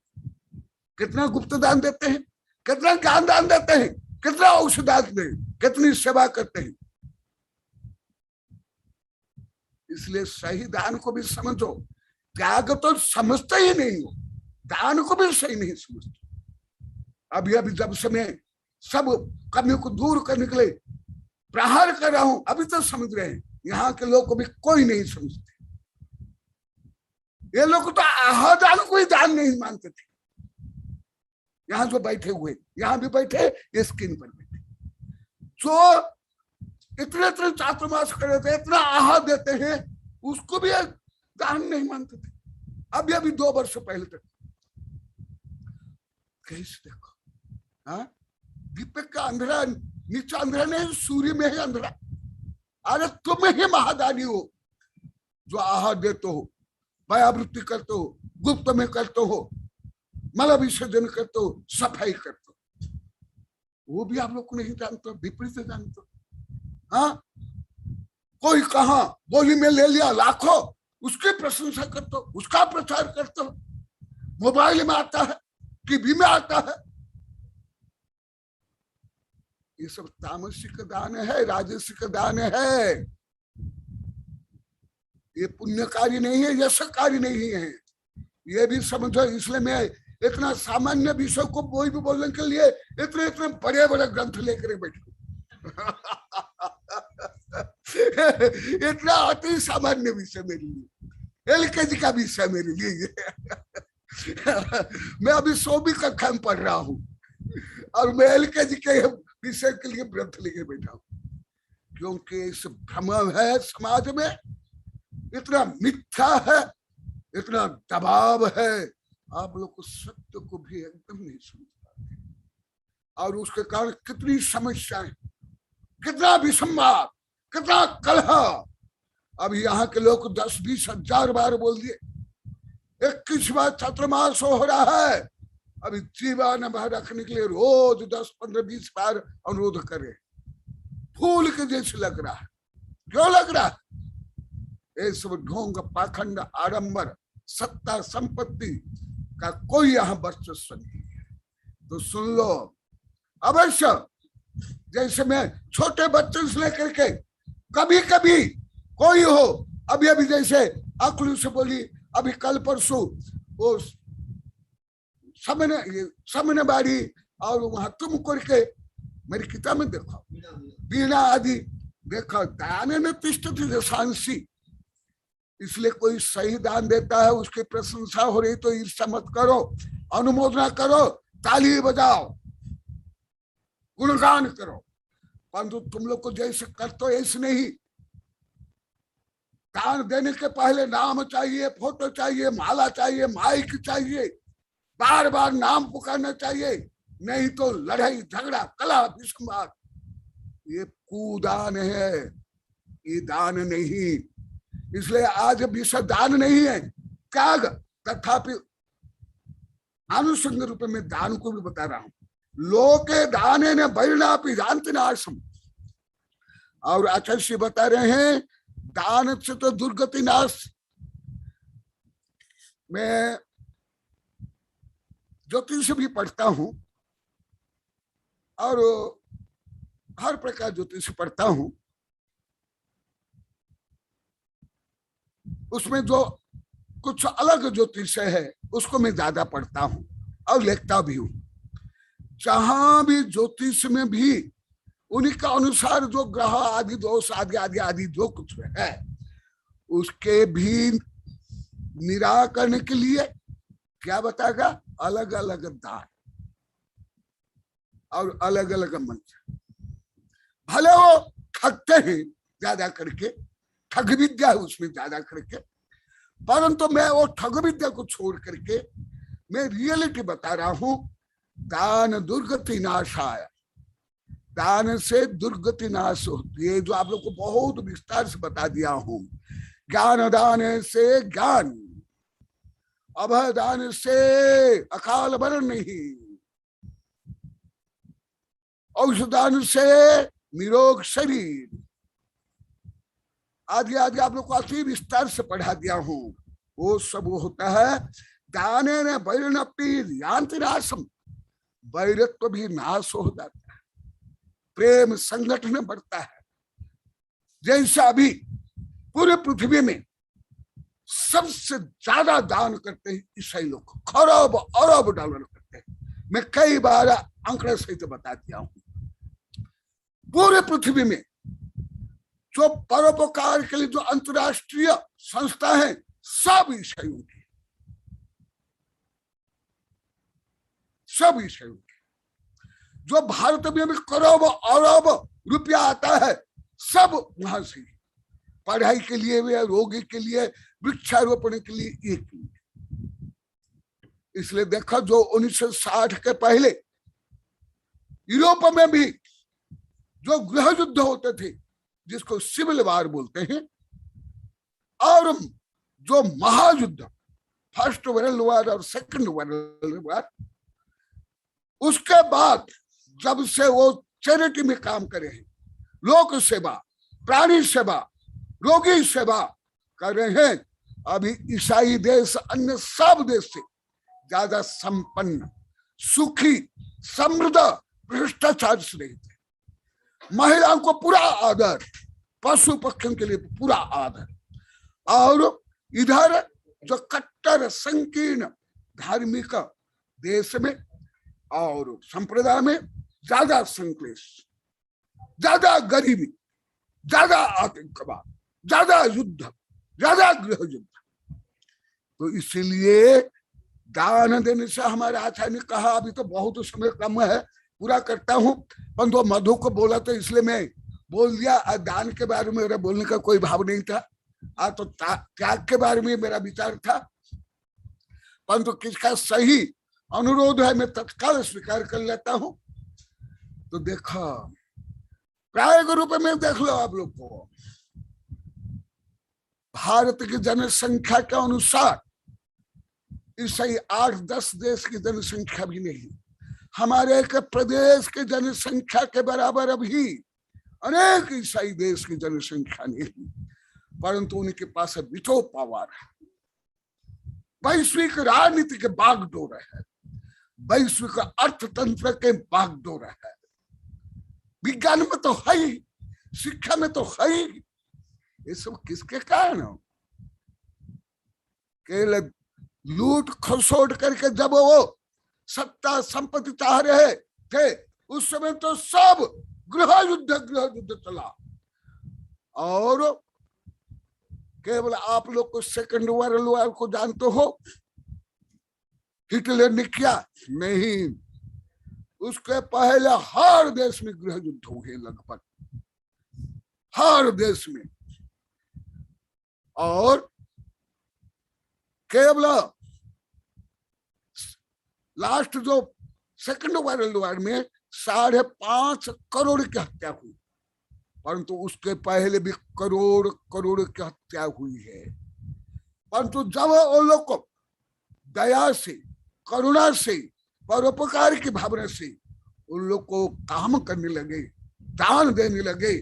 कितना गुप्त दान देते हैं, कितना ज्ञान दान देते हैं, कितना औषधात में कितनी सेवा करते हैं। इसलिए सही दान को भी समझो, त्याग तो समझते ही नहीं हो, दान को भी सही नहीं समझते। अभी अभी जब समय सब कमी को दूर करने के लिए प्रहार कर रहा हूं, अभी तो समझ रहे हैं। यहाँ के लोग को भी कोई नहीं समझते। ये लोग तो आहादान को ही दान नहीं मानते थे। यहाँ जो बैठे हुए, यहाँ भी बैठे, ये स्क्रीन पर बैठे, जो इतने इतने चातुर्मास कर रहे थे, इतना आहार देते हैं, उसको भी दान नहीं मानते थे। अभी अभी 2 वर्ष पहले तक कैसे देखो, हाँ, दीपक का अंधेरा नीचे अंधेरा नहीं, सूर्य में ही अंधेरा। अरे तुम ही महादानी हो जो आहार देते हो, व्यावृत्ति करते हो, गुप्त में करते हो, मल विसर्जन करते हो, सफाई करते हो, वो भी आप लोग को नहीं जानते, विपरीत जानते हो। हाँ, कोई कहा बोली में ले लिया लाखों, उसकी प्रशंसा करते हो, उसका प्रचार करते हो, मोबाइल में आता है, टीवी में आता है। ये सब तामसिक दान है, राजसिक दान है। ये पुण्य कार्य नहीं है, यश कार्य नहीं है, ये भी समझो। इसलिए मैं इतना सामान्य विषय को कोई भी बोलने के लिए इतने इतने बड़े बड़े ग्रंथ लेकर बैठे इतना अति सामान्य विषय मेरे लिए, एलकेजी का विषय मेरे लिए। मैं अभी 100वीं कक्षा में पढ़ रहा हूँ और मैं एलकेजी के विषय के लिए ग्रंथ लेके बैठा हूँ, क्योंकि इस भ्रम है समाज में, इतना मिथ्या है, इतना दबाव है, आप लोग को सत्य को भी एकदम नहीं समझ पाते, और उसके कारण कितनी समस्याएं, कितना विसंवाद, कितना कलह। अब यहाँ के लोग 10-20 हजार बार बोल दिए, 21वां चातुर्मास हो रहा है, अभी जीवन भर रखने के लिए रोज 10, 15, 20 बार अनुरोध करे। फूल के जैसे लग रहा है। क्यों लग रहा है? ये सब ढोंग, पाखंड, आडंबर, सत्ता संपत्ति का कोई यहाँ वर्चस्व नहीं है। तो सुन लो अवश्य। जैसे मैं छोटे बच्चों से लेकर के कभी कभी कोई हो, अभी अभी जैसे अखलू से बोली, अभी कल परसों वो सामने बाड़ी और वहां तुम करके मेरी किताब में देखो, बीणा आदि देखो, दान ने तिष्ठ थी सांसी। इसलिए कोई सही दान देता है, उसकी प्रशंसा हो रही तो ईर्ष्या मत करो, अनुमोदना करो, ताली बजाओ, गुणगान करो, परंतु तुम लोग को जैसे करते हो ऐसे नहीं। दान देने के पहले नाम चाहिए, फोटो चाहिए, माला चाहिए, माइक चाहिए, बार बार नाम पुकारना चाहिए, नहीं तो लड़ाई झगड़ा कला विसंवाद। ये कुदान है, ये दान नहीं। इसलिए आज विषय दान नहीं है, त्याग। तथापि आनुषंग रूप में दान को भी बता रहा हूं। लोके दाने ने बैरनापि जानते नाशम। और आचार्य बता रहे हैं दान से तो दुर्गति नाश। मैं ज्योतिष भी पढ़ता हूं और हर प्रकार ज्योतिष पढ़ता हूं। उसमें जो कुछ अलग ज्योतिष है उसको मैं ज्यादा पढ़ता हूं और लिखता भी हूं। जहां भी ज्योतिष में भी उन्हीं का अनुसार जो ग्रह आदि दोष आदि आदि आदि जो कुछ है उसके भी निराकरण के लिए क्या बताएगा, अलग अलग दान और अलग अलग मंत्र। भले वो ठगते हैं ज्यादा करके, ठग विद्या है उसमें ज्यादा करके, परंतु मैं वो ठग विद्या को छोड़ करके मैं रियलिटी बता रहा हूं। दान दुर्गति नाशाय, दान से दुर्गति नाश होती है, जो आप लोग को बहुत विस्तार से बता दिया हूं। ज्ञान दान से ज्ञान, अभय दान से अकाल मरण नहीं, औषधान से निरोग शरीर आदि आदि आप लोग को अति विस्तार से पढ़ा दिया हूं। वो सब होता है दाने ने वैरनपि यान्ति नाशम, वैरत्व भी नाश हो जाता है। प्रेम संगठन बढ़ता है। जैसे अभी पूरे पृथ्वी में सबसे ज्यादा दान करते हैं ईसाई लोग, खरब अरब डॉलर करते हैं। मैं कई बार आंकड़े सहित बता दिया हूं। पूरे पृथ्वी में जो परोपकार के लिए जो अंतरराष्ट्रीय संस्था है सब ईसाइयों की, सब ईसाइयों की। जो भारत में भी करोड़ अरब रुपया आता है सब वहां से, पढ़ाई के लिए भी, रोगी के लिए, वृक्षारोपण के लिए, एक लिए। इसलिए देखा जो 1960 के पहले यूरोप में भी जो गृह युद्ध होते थे जिसको सिविल वार बोलते हैं, और जो महायुद्ध फर्स्ट वर्ल्ड वार और सेकंड वर्ल्ड वार, उसके बाद जब से वो चैरिटी में काम करे हैं, लोक सेवा, प्राणी सेवा, रोगी सेवा कर रहे हैं, अभी ईसाई देश अन्य सब देश से ज्यादा संपन्न, सुखी, समृद्ध, भ्रष्टाचार से रहित है। महिलाओं को पूरा आदर, पशु पक्षियों के लिए पूरा आदर, और इधर जो कट्टर संकीर्ण धार्मिक देश में और संप्रदाय में ज्यादा संक्लेश, ज्यादा गरीबी, ज्यादा आतंकवाद, ज्यादा युद्ध, ज्यादा गृह युद्ध। तो इसीलिए दान देने से हमारे आचार्य ने कहा, अभी तो बहुत समय कम है, पूरा करता हूं, परंतु मधु को बोला तो इसलिए मैं बोल दिया। दान के बारे में मेरा बोलने का कोई भाव नहीं था, तो त्याग के बारे में मेरा विचार था, परंतु किसका सही अनुरोध है मैं तत्काल स्वीकार कर लेता हूं। तो देखा प्राय के रूप में देख लो आप लोग को, भारत की जनसंख्या के अनुसार ईसाई 8-10 देश की जनसंख्या भी नहीं, हमारे एक प्रदेश की जनसंख्या के बराबर अभी अनेक ईसाई देश की जनसंख्या नहीं, परंतु उनके पास विटो पावर है, वैश्विक राजनीति के बागडोर है, वैश्विक अर्थतंत्र के बागडोर है, विज्ञान में तो है ही, शिक्षा में तो है ही। ये सब किसके कारण? केवल लूट खसोट करके जब वो सत्ता संपत्ति चाह रहे थे उस समय तो सब गृह युद्ध चला, और केवल आप लोग को सेकंड वर्ल्ड वार को जानते हो, हिटलर ने किया नहीं, उसके पहले हर देश में गृह युद्ध हुए, लगभग हर देश में। और केवल लास्ट जो सेकंड वर्ल्ड वार में 5.5 करोड़ की हत्या हुई, परंतु उसके पहले भी करोड़ की हत्या हुई है। परंतु जब वो लोग को दया से, करुणा से, परोपकार की भावना से उन लोग को काम करने लगे, दान देने लगे,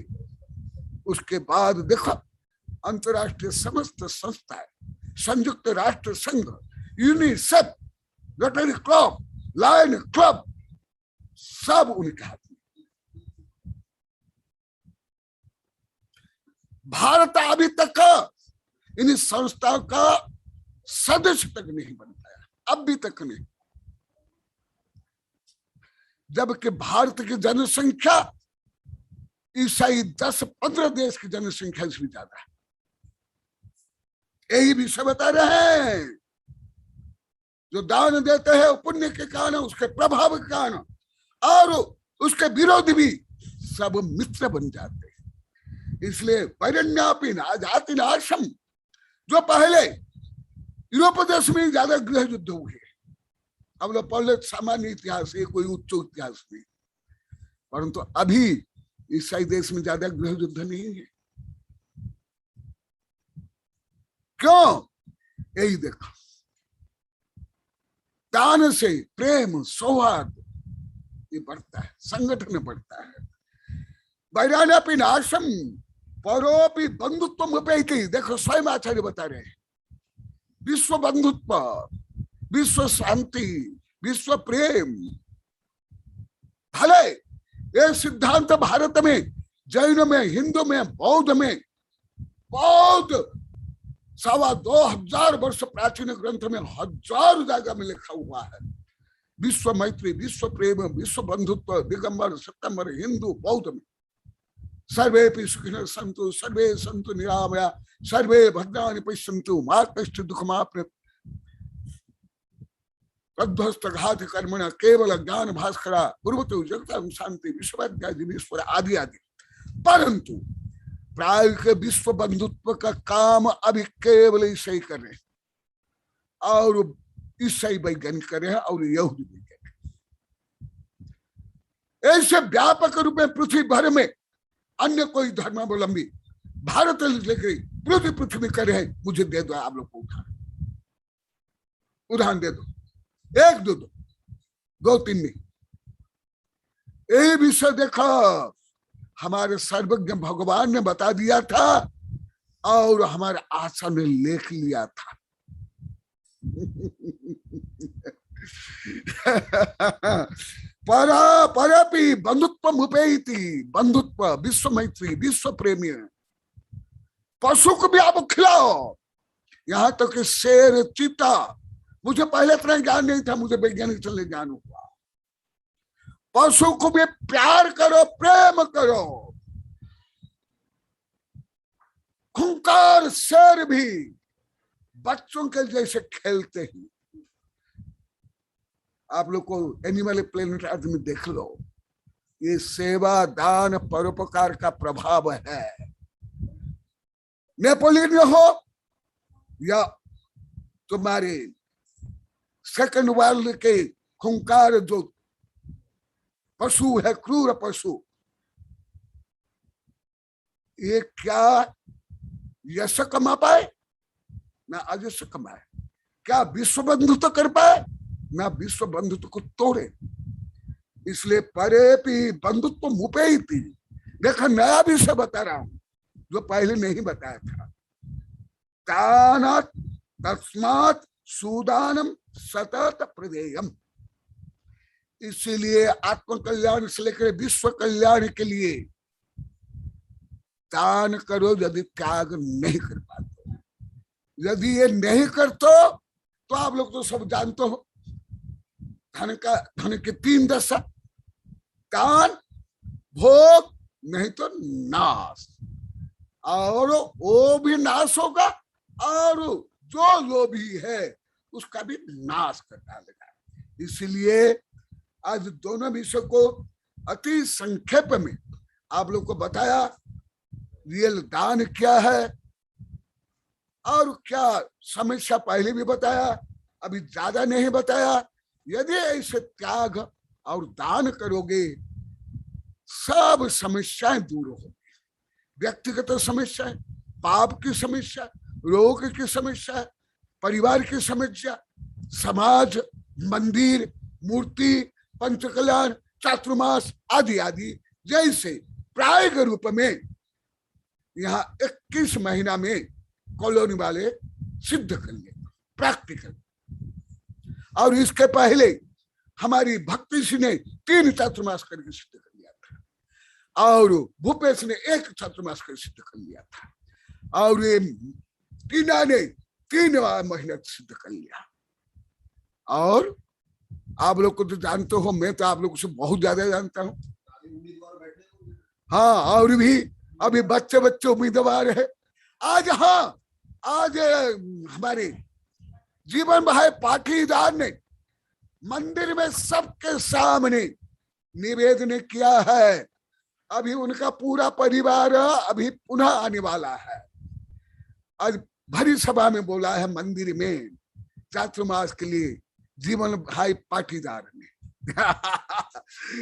उसके बाद देखो अंतरराष्ट्रीय समस्त संस्थाएं, संयुक्त राष्ट्र संघ, UNICEF, Rotary Club, Lion Club, सब उनके हाथ में। भारत अभी तक इन संस्थाओं का सदस्य तक नहीं बन पाया, अभी तक नहीं, जबकि भारत की जनसंख्या ईसाई 10-15 देश की जनसंख्या से भी ज्यादा है। यही विषय बता रहे हैं, जो दान देते हैं पुण्य के कारण, उसके प्रभाव के कारण, और उसके विरोधी भी सब मित्र बन जाते हैं। इसलिए वैरण्यापि जाति नाशम, जो पहले यूरोप देश में ज्यादा गृह युद्ध हुए, अब लोग पहले सामान्य इतिहास है, कोई उच्च इतिहास नहीं, परंतु अभी ईसाई देश में ज्यादा गृह युद्ध नहीं है। क्यों? यही देखो, दान से प्रेम, सौहार्द ये बढ़ता है, संगठन बढ़ता है। वैराण्यापि नाशम परोपि बंधुत्व उपैति, देखो स्वयं आचार्य बता रहे हैं, विश्व बंधुत्व, विश्व शांति, विश्व प्रेम, भले ये सिद्धांत भारत में, जैन में, हिंदू में, बौद्ध में बहुत 2,2500 वर्ष प्राचीन ग्रंथ में हजारों जगह में लिखा हुआ है। विश्व मैत्री, विश्व प्रेम, विश्व बंधुत्व, दिगंबर सत्यंबर, हिंदू बौद्ध में सर्वे सुखिनः सन्तु, सर्वे सन्तु निरामया, सर्वे भद्राणि पश्यन्तु, मा कश्चित् दुःखमाप्नुयात्, तद्ध्वस्त घात कर्मण केवल ज्ञान भास्करा पूर्वतो जगतां शांति विश्वविद्याधीश्वर आदि आदि। परंतु प्रायिक विश्व बंधुत्व का काम अभी केवल ईसाई कर रहे हैं, और ईसाई वैज्ञानिक कर रहे हैं, और यहूदी वैज्ञानिक। ऐसे व्यापक रूप में पृथ्वी भर में अन्य कोई धर्मावलंबी भारत लेकर पूरी पृथ्वी कर रहे हैं। मुझे दे दो आप लोग को उदाहरण दे दो, एक दो दो दो तीन नहीं। ये विषय देखो, हमारे सर्वज्ञ भगवान ने बता दिया था और हमारे आशा ने लिख लिया था। परा परपि बंधुत्व मुपेति, बंधुत्व, विश्व मैत्री, विश्व प्रेमी। पशु को भी आप खिलाओ, यहां तक कि शेर, चीता। मुझे पहले इतना ज्ञान नहीं था, मुझे वैज्ञानिक चलने ज्ञान हुआ। पशु को भी प्यार करो, प्रेम करो। खूंखार शेर भी बच्चों के जैसे खेलते हैं। आप लोग को एनिमल प्लेनेट अर्थ में देख लो, ये सेवा, दान, परोपकार का प्रभाव है। नेपोलियन हो या तुम्हारे सेकंड वर्ल्ड के खूंखार जो पशु है, क्रूर पशु, ये क्या यश कमा पाए ना अजस कमाए? क्या विश्व बंधुत्व कर पाए ना विश्व बंधुत्व को तोड़े? इसलिए परे भी बंधुत्व मुपे ही थी। देखो नया विषय बता रहा हूं जो पहले नहीं बताया था। तानात तस्मात् सुदानम सतत प्रदेयम। इसीलिए आत्म कल्याण से लेकर विश्व कल्याण के लिए दान करो। यदि त्याग नहीं कर पाते, यदि ये नहीं करते तो आप लोग तो सब जानते हो धन के 3 दशा, दान, भोग, नहीं तो नाश। और वो भी नाश होगा और जो भी है उसका भी नाश कर डालेगा। इसलिए आज दोनों विषय को अति संक्षेप में आप लोग को बताया। रियल दान क्या है और क्या समस्या पहले भी बताया, अभी ज्यादा नहीं बताया। यदि ऐसे त्याग और दान करोगे सब समस्याएं दूर होंगी। व्यक्तिगत समस्या, पाप की समस्या, रोग की समस्या, परिवार की समस्या, समाज, मंदिर, मूर्ति, पंचकल्याण, चातुर्मास आदि आदि जैसे प्रायोगिक रूप में यहाँ 21 महीना में कॉलोनी वाले सिद्ध कर लिए प्रैक्टिकल। और इसके पहले हमारी भक्ति सिंह ने 3 चातुर्मास करके सिद्ध कर लिया था, और भूपेश ने 1 चातुर्मास करके सिद्ध कर लिया था, और ये टीना ने 3 महीना सिद्ध कर लिया। और आप लोग को तो जानते हो, मैं तो आप लोगों से बहुत ज्यादा जानता हूँ। हाँ, और भी अभी बच्चे उम्मीदवार है। आज हमारे जीवन भाई पाटीदार ने मंदिर में सबके सामने निवेदन किया है। अभी उनका पूरा परिवार अभी पुनः आने वाला है। आज भरी सभा में बोला है मंदिर में चातुर्मास के लिए जीवन भाई पाटीदार ने।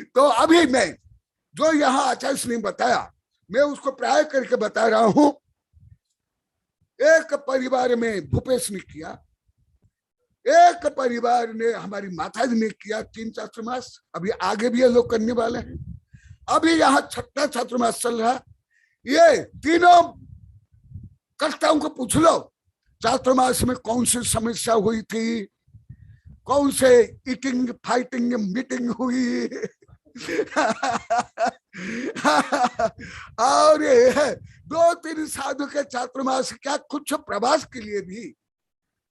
तो अभी मैं जो यहाँ आचार्य ने बताया, मैं उसको प्राय करके बता रहा हूं। एक परिवार में भूपेश ने किया, एक परिवार ने हमारी माता जी ने किया 3 चातुर्मास। अभी आगे भी ये लोग करने वाले हैं। अभी यहाँ 6वां चातुर्मास चल रहा। ये तीनों कर्ताओं को पूछ लो चातुर्मास में कौन सी समस्या हुई थी, कौन से ईटिंग फाइटिंग मीटिंग हुई, और ये है 2-3 साधु के चातुर्मास, क्या कुछ प्रवास के लिए भी,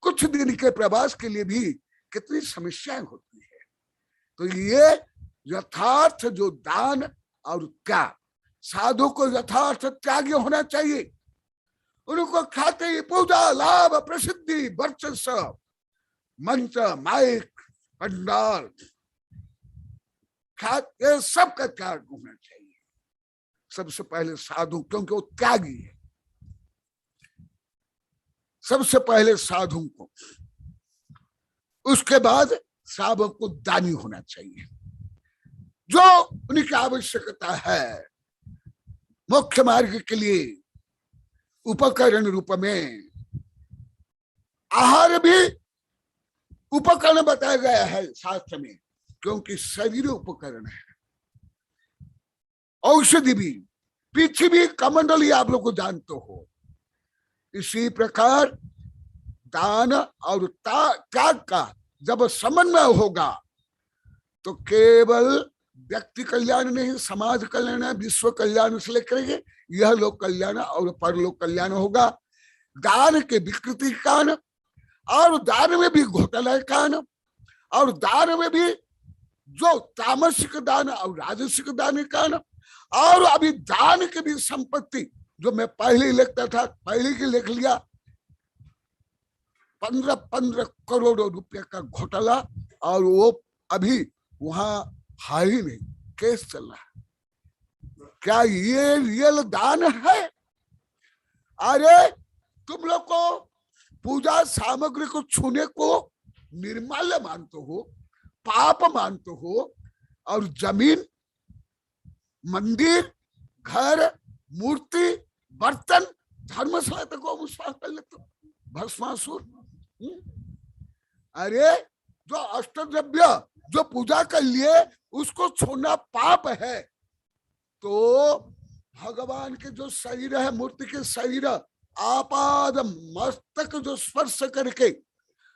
कुछ दिन के प्रवास के लिए भी कितनी समस्याएं होती है। तो ये यथार्थ जो दान और त्याग, साधु को यथार्थ त्यागी होना चाहिए। उनको खाते पूजा, लाभ, प्रसिद्धि, वर्चस्व, मंत्र, माइक, पंडाल, ये सब का त्याग होना चाहिए। सबसे पहले साधु, क्योंकि वो त्यागी है, सबसे पहले साधु को, उसके बाद साधक को दानी होना चाहिए। जो उनकी आवश्यकता है मुख्य मार्ग के लिए उपकरण रूप में, आहार भी उपकरण बताया गया है शास्त्र में, क्योंकि शरीर उपकरण है। औषधि भी, पृथ्वी कमंडली आप लोग को जानते हो। इसी प्रकार दान और त्याग का जब समन्वय होगा तो केवल व्यक्ति कल्याण नहीं, समाज कल्याण, विश्व कल्याण से लेकर यह लोक कल्याण और परलोक कल्याण होगा। दान के विकृति के कारण, और दान में भी घोटाला के कारण, और दान में भी जो तामसिक दान और राजसिक दान के कारण, और अभी दान की भी संपत्ति जो मैं पहले ही लिखता था, पहले ही लिख लिया, 15 करोड़ रुपए का घोटाला, और वो अभी वहां है ही नहीं, केस चल रहा है। क्या ये रियल दान है? अरे तुम लोग को पूजा सामग्री को छूने को निर्माल्य मानते हो, पाप मानते हो, और जमीन, मंदिर, घर, मूर्ति, बर्तन, धर्मशाला तक को कर लेते हो, भस्मासुर। अरे जो अष्टद्रव्य जो पूजा कर लिए उसको छोड़ना पाप है, तो भगवान के जो शरीर है, मूर्ति के शरीर, आपाद मस्तक जो स्पर्श करके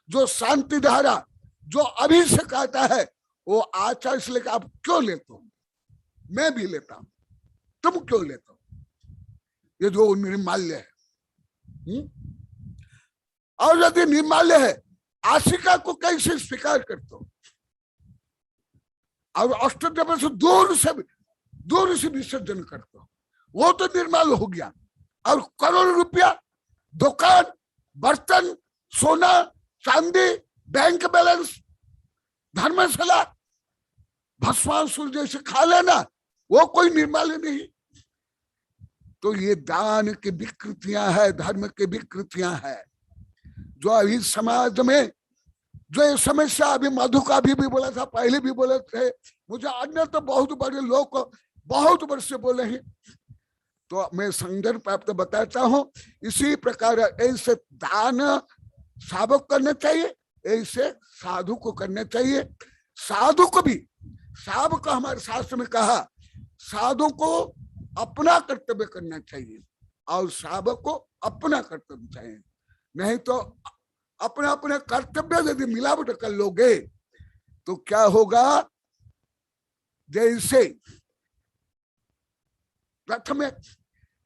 जो शांति धारा जो अभिषेक आता है, वो आचार्य से लेकर आप क्यों लेते हो? मैं भी लेता हूं, तुम क्यों लेते हो? ये जो निर्माल्य है। और यदि निर्माल्य है, आशिका को कैसे स्वीकार करते हो? और अष्टद्रव्य से दूर से विसर्जन करते हो, वो तो निर्माल हो गया। और करोड़ रुपया, दुकान, बर्तन, सोना, चांदी, बैंक बैलेंस, धर्मशाला, भस्मासुर जैसे खा लेना, वो कोई निर्माल्य नहीं। तो ये दान की विकृतियां है, धर्म की विकृतियां है, जो अभी समाज में जो ये समस्या, अभी मधु का भी बोला था, पहले भी बोले थे, मुझे अन्य तो बहुत बड़े लोग बहुत वर्ष से बोले हैं, तो मैं संदर्भ प्राप्त बताता हूं। इसी प्रकार ऐसे दान साधक करना चाहिए, ऐसे साधु को करना चाहिए। साधु को भी, साधु को हमारे शास्त्र में कहा, साधु को अपना कर्तव्य करना चाहिए और साधक को अपना कर्तव्य चाहिए। नहीं तो अपना अपने कर्तव्य यदि मिलावट कर लोगे तो क्या होगा? जैसे रथ में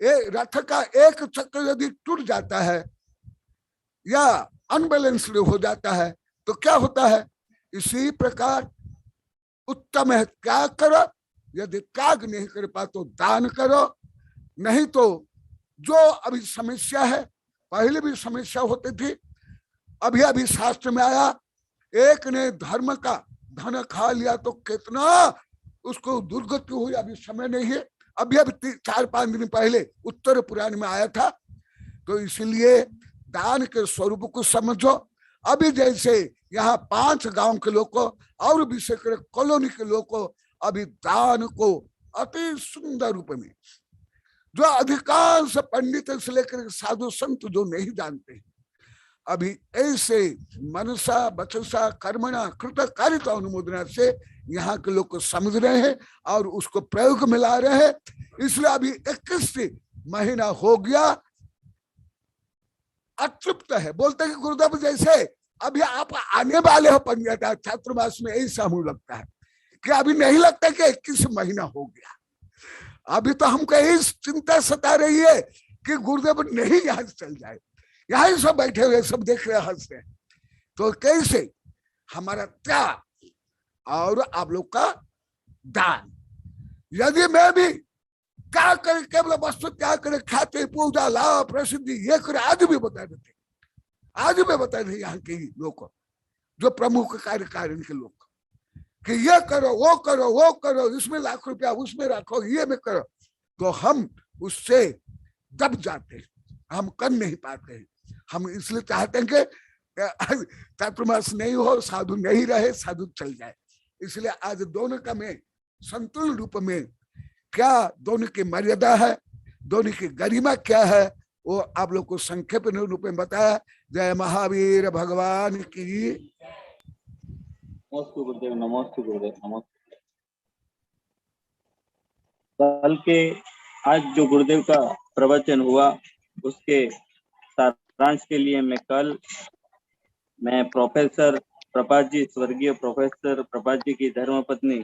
रथ का एक चक्र यदि टूट जाता है या अनबैलेंस्ड हो जाता है तो क्या होता है? इसी प्रकार उत्तम है त्याग करो, यदि त्याग नहीं कर पा तो दान करो। नहीं तो जो अभी समस्या है, पहले भी समस्या होती थी, अभी शास्त्र में आया, एक ने धर्म का धन खा लिया तो कितना उसको दुर्गति हुई, अभी समय नहीं है, अभी 4-5 दिन पहले उत्तर पुराण में आया था। तो इसलिए दान के स्वरूप को समझो। अभी जैसे यहाँ 5 गांव के लोग को और विशेषकर कॉलोनी के लोग को अभी दान को अति सुंदर रूप में, जो अधिकांश पंडित से लेकर साधु संत जो नहीं जानते हैं, अभी ऐसे मनसा वचसा कर्मणा कृत कारिता अनुमोदना से यहाँ के लोग को समझ रहे हैं और उसको प्रयोग में ला रहे हैं। इसलिए अभी 21 महीना हो गया, अतृप्त है। बोलते हैं कि गुरुदेव जैसे अभी आप आने वाले हो पंडित छात्रवास में, ऐसा मुझे लगता है कि अभी नहीं लगता कि 21 महीना हो गया। अभी तो हमको यही चिंता सता रही है कि गुरुदेव नहीं यहाँ से चल जाए। यहाँ ही सब बैठे हुए सब देख रहे हंस रहे। तो कैसे हमारा त्याग और आप लोग का दान, यदि मैं भी क्या करे, केवल वस्तु क्या करे, खाते पूजा लाभ प्रसिद्धि ये करे, आज भी बता देते, आज भी बता देते यहाँ के लोग जो प्रमुख कार्यकारिणी के लोग कि ये करो वो करो वो करो, इसमें लाख रुपया उसमें रखो, ये में करो, तो हम उससे दब जाते हैं, हम कर नहीं पाते हैं। हम इसलिए चाहते हैं कि तत्वमस नहीं हो, साधु नहीं रहे, साधु चल जाए। इसलिए आज दोनों का में संतुलन रूप में क्या दोनों की मर्यादा है, दोनों की गरिमा क्या है, वो आप लोग को संक्षेप रूप में बताया। जय महावीर भगवान की। नमस्ते गुरुदेव, नमस्ते गुरुदेव, नमस्ते। कल के आज जो गुरुदेव का प्रवचन हुआ उसके सारांश के लिए मैं प्रोफेसर प्रभात जी, स्वर्गीय प्रोफेसर प्रभात जी की धर्मपत्नी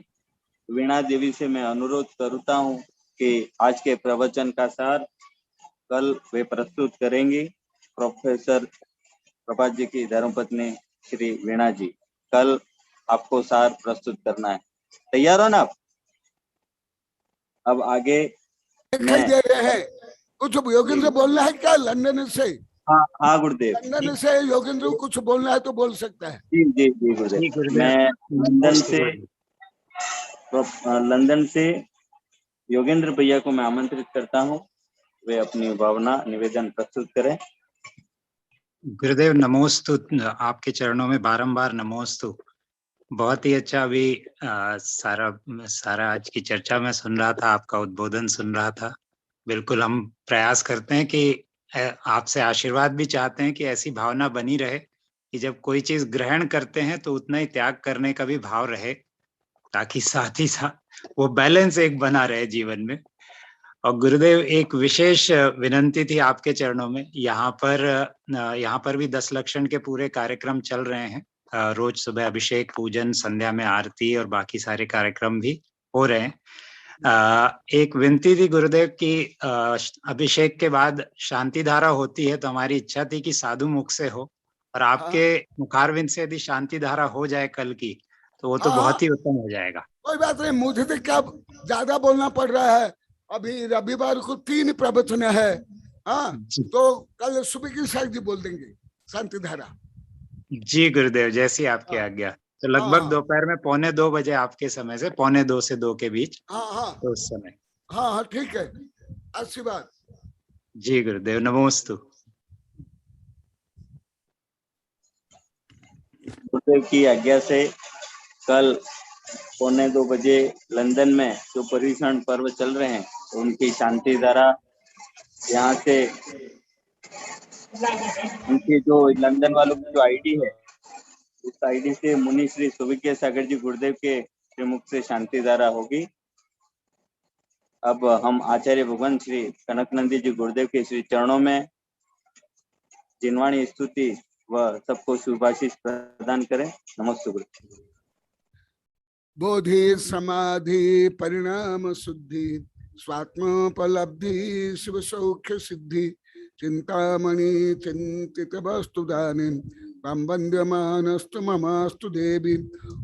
वीणा देवी से मैं अनुरोध करता हूं कि आज के प्रवचन का सार कल वे प्रस्तुत करेंगी। प्रोफेसर प्रभात जी की धर्मपत्नी श्री वीणा जी, कल आपको सार प्रस्तुत करना है। तैयार हो ना आप? अब आगे दिखाई दे रहे हैं कुछ योगेंद्र बोलना है क्या लंदन से? हाँ गुरुदेव, लंदन से योगेंद्र कुछ बोलना है तो बोल सकता है। जी जी जी गुरुदेव। मैं लंदन से योगेंद्र भैया को मैं आमंत्रित करता हूँ, वे अपनी भावना निवेदन प्रस्तुत करें। गुरुदेव नमोस्तु, आपके चरणों में बारंबार नमोस्तु। बहुत ही अच्छा। अभी सारा आज की चर्चा में सुन रहा था, आपका उद्बोधन सुन रहा था। बिल्कुल हम प्रयास करते हैं कि आपसे आशीर्वाद भी चाहते हैं कि ऐसी भावना बनी रहे कि जब कोई चीज ग्रहण करते हैं तो उतना ही त्याग करने का भी भाव रहे, ताकि साथ ही साथ वो बैलेंस एक बना रहे जीवन में। और गुरुदेव एक विशेष विनंती थी आपके चरणों में। यहाँ पर भी 10 लक्षण के पूरे कार्यक्रम चल रहे हैं। रोज सुबह अभिषेक, पूजन, संध्या में आरती और बाकी सारे कार्यक्रम भी हो रहे हैं। एक विनती थी गुरुदेव की, अभिषेक के बाद शांति धारा होती है, तो हमारी इच्छा थी कि साधु मुख से हो, और आपके मुखारविंद से यदि शांति धारा हो जाए कल की तो वो तो बहुत ही उत्तम हो जाएगा। कोई बात नहीं, मुझे तो क्या ज्यादा बोलना पड़ रहा है। अभी रविवार को 3 प्रवचन है। हाँ, तो कल सुबह की शायद जी बोल देंगे शांति धारा। जी गुरुदेव, जैसी आपकी आज्ञा। तो लगभग दोपहर में 1:45 बजे आपके समय से 1:45 से 2 के बीच। तो उस समय। हाँ ठीक है, अच्छी बात। जी गुरुदेव नमोस्तु। गुरुदेव की आज्ञा से कल 1:45 बजे लंदन में जो परिषण पर्व चल रहे हैं तो उनकी शांति धारा यहाँ से, उनकी जो लंदन वालों की जो आईडी है उस आईडी से मुनि श्री सुविज्ञ सागर जी गुरुदेव के श्रीमुख से शांति धारा होगी। अब हम आचार्य भगवान श्री कनकनंदी जी गुरुदेव के श्री चरणों में जिनवाणी स्तुति व सबको शुभाशीष प्रदान करें। नमस्ते गुरु। बोधि समाधि परिणाम शुद्धि स्वात्मोपलब्धि शिव सौख्य सिद्धि चिंतामणि चिंतित वस्तु दानी तम वंद्यमानस्तु ममास्तु देवी।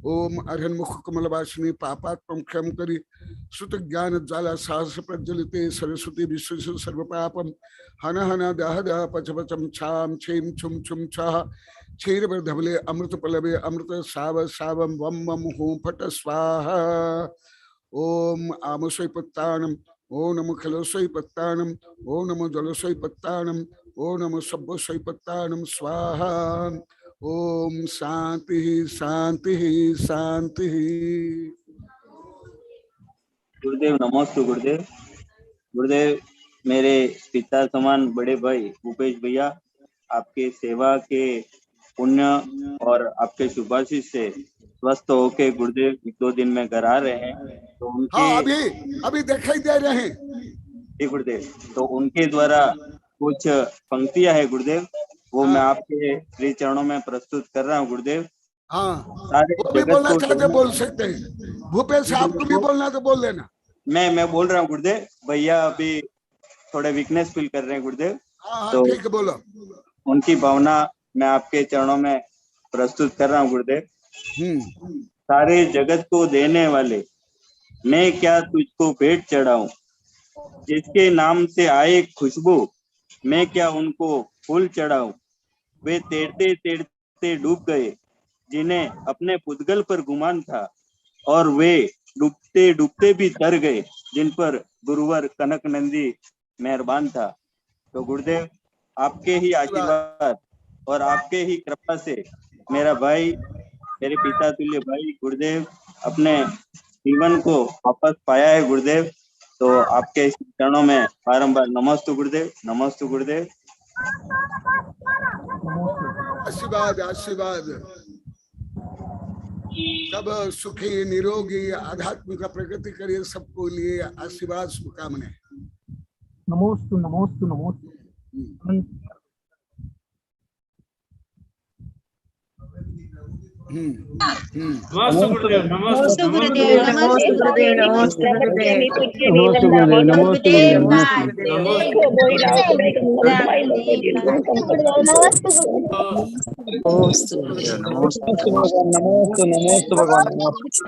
ओम अरहन्मुख कमलवासिनी पापात्मं क्षम करी श्रुत ज्ञान ज्वाला साहस प्रज्वलिते सरस्वती विश्व सर्व पापम हन हन दह दह पच पचम छाम छेम छुम छुम छाह क्षीर धवले अमृत पलवे अमृत साव सावम वम वम हूं फट स्वाहा। ओम आमसोई पत्तानम, ओ नमो खलसोई पत्तानम, ओ नमो जलसोई पत्तानम, ओ नमो सब्बोसोई पत्तानम स्वाहा। ओम शांति शांति शांति। गुरुदेव नमस्ते गुरुदेव। गुरुदेव मेरे पिता समान बड़े भाई भूपेश भैया, आपके सेवा के पुण्य और आपके शुभाशीष से स्वस्थ होके गुरुदेव 1-2 दिन में घर आ रहे हैं। तो उनके अभी दिखाई दे रहे हैं गुरुदेव, तो उनके द्वारा कुछ पंक्तियां है गुरुदेव, वो मैं आपके श्री चरणों में प्रस्तुत कर रहा हूँ गुरुदेव। हाँ, सारे वो भी जगत बोलना को चाहते बोल सकते हैं। भूपेश आपको भी बोलना तो बोल लेना। मैं बोल रहा हूँ गुरुदेव। भैया अभी थोड़े वीकनेस फील कर रहे हैं गुरुदेव, हाँ हाँ तो ठीक है, बोलो। उनकी भावना मैं आपके चरणों में प्रस्तुत कर रहा हूँ गुरुदेव। सारे जगत को देने वाले, मैं क्या तुझको भेंट चढ़ाऊं, जिसके नाम से आए खुशबू, मैं क्या उनको फूल चढ़ाऊं। वे तैरते तैरते डूब गए, जिन्हें अपने पुद्गल पर गुमान था, और वे डूबते डूबते भी तर गए, जिन पर गुरुवर कनक नंदी मेहरबान था। तो गुरुदेव, आपके ही आशीर्वाद और आपके ही कृपा से मेरा भाई, मेरे पिता तुल्य भाई गुरुदेव अपने जीवन को वापस पाया है गुरुदेव। तो आपके इस चरणों में बारंबार नमस्तु गुरुदेव, नमस्तु गुरुदेव। आशीर्वाद आशीर्वाद। सब सुखी निरोगी आध्यात्मिक प्रगति करिए, सबको लिए आशीर्वाद शुभकामनाएं। नमोस्तु नमोस्तु नमोस्तु। नमस्ते गुरुदेव, नमस्ते गुरुदेव, नमस्ते गुरुदेव, नमस्ते गुरुदेव, नमस्ते गुरुदेव, नमस्ते गुरुदेव, नमस्ते नमस्ते नमस्ते भगवान, नमस्ते।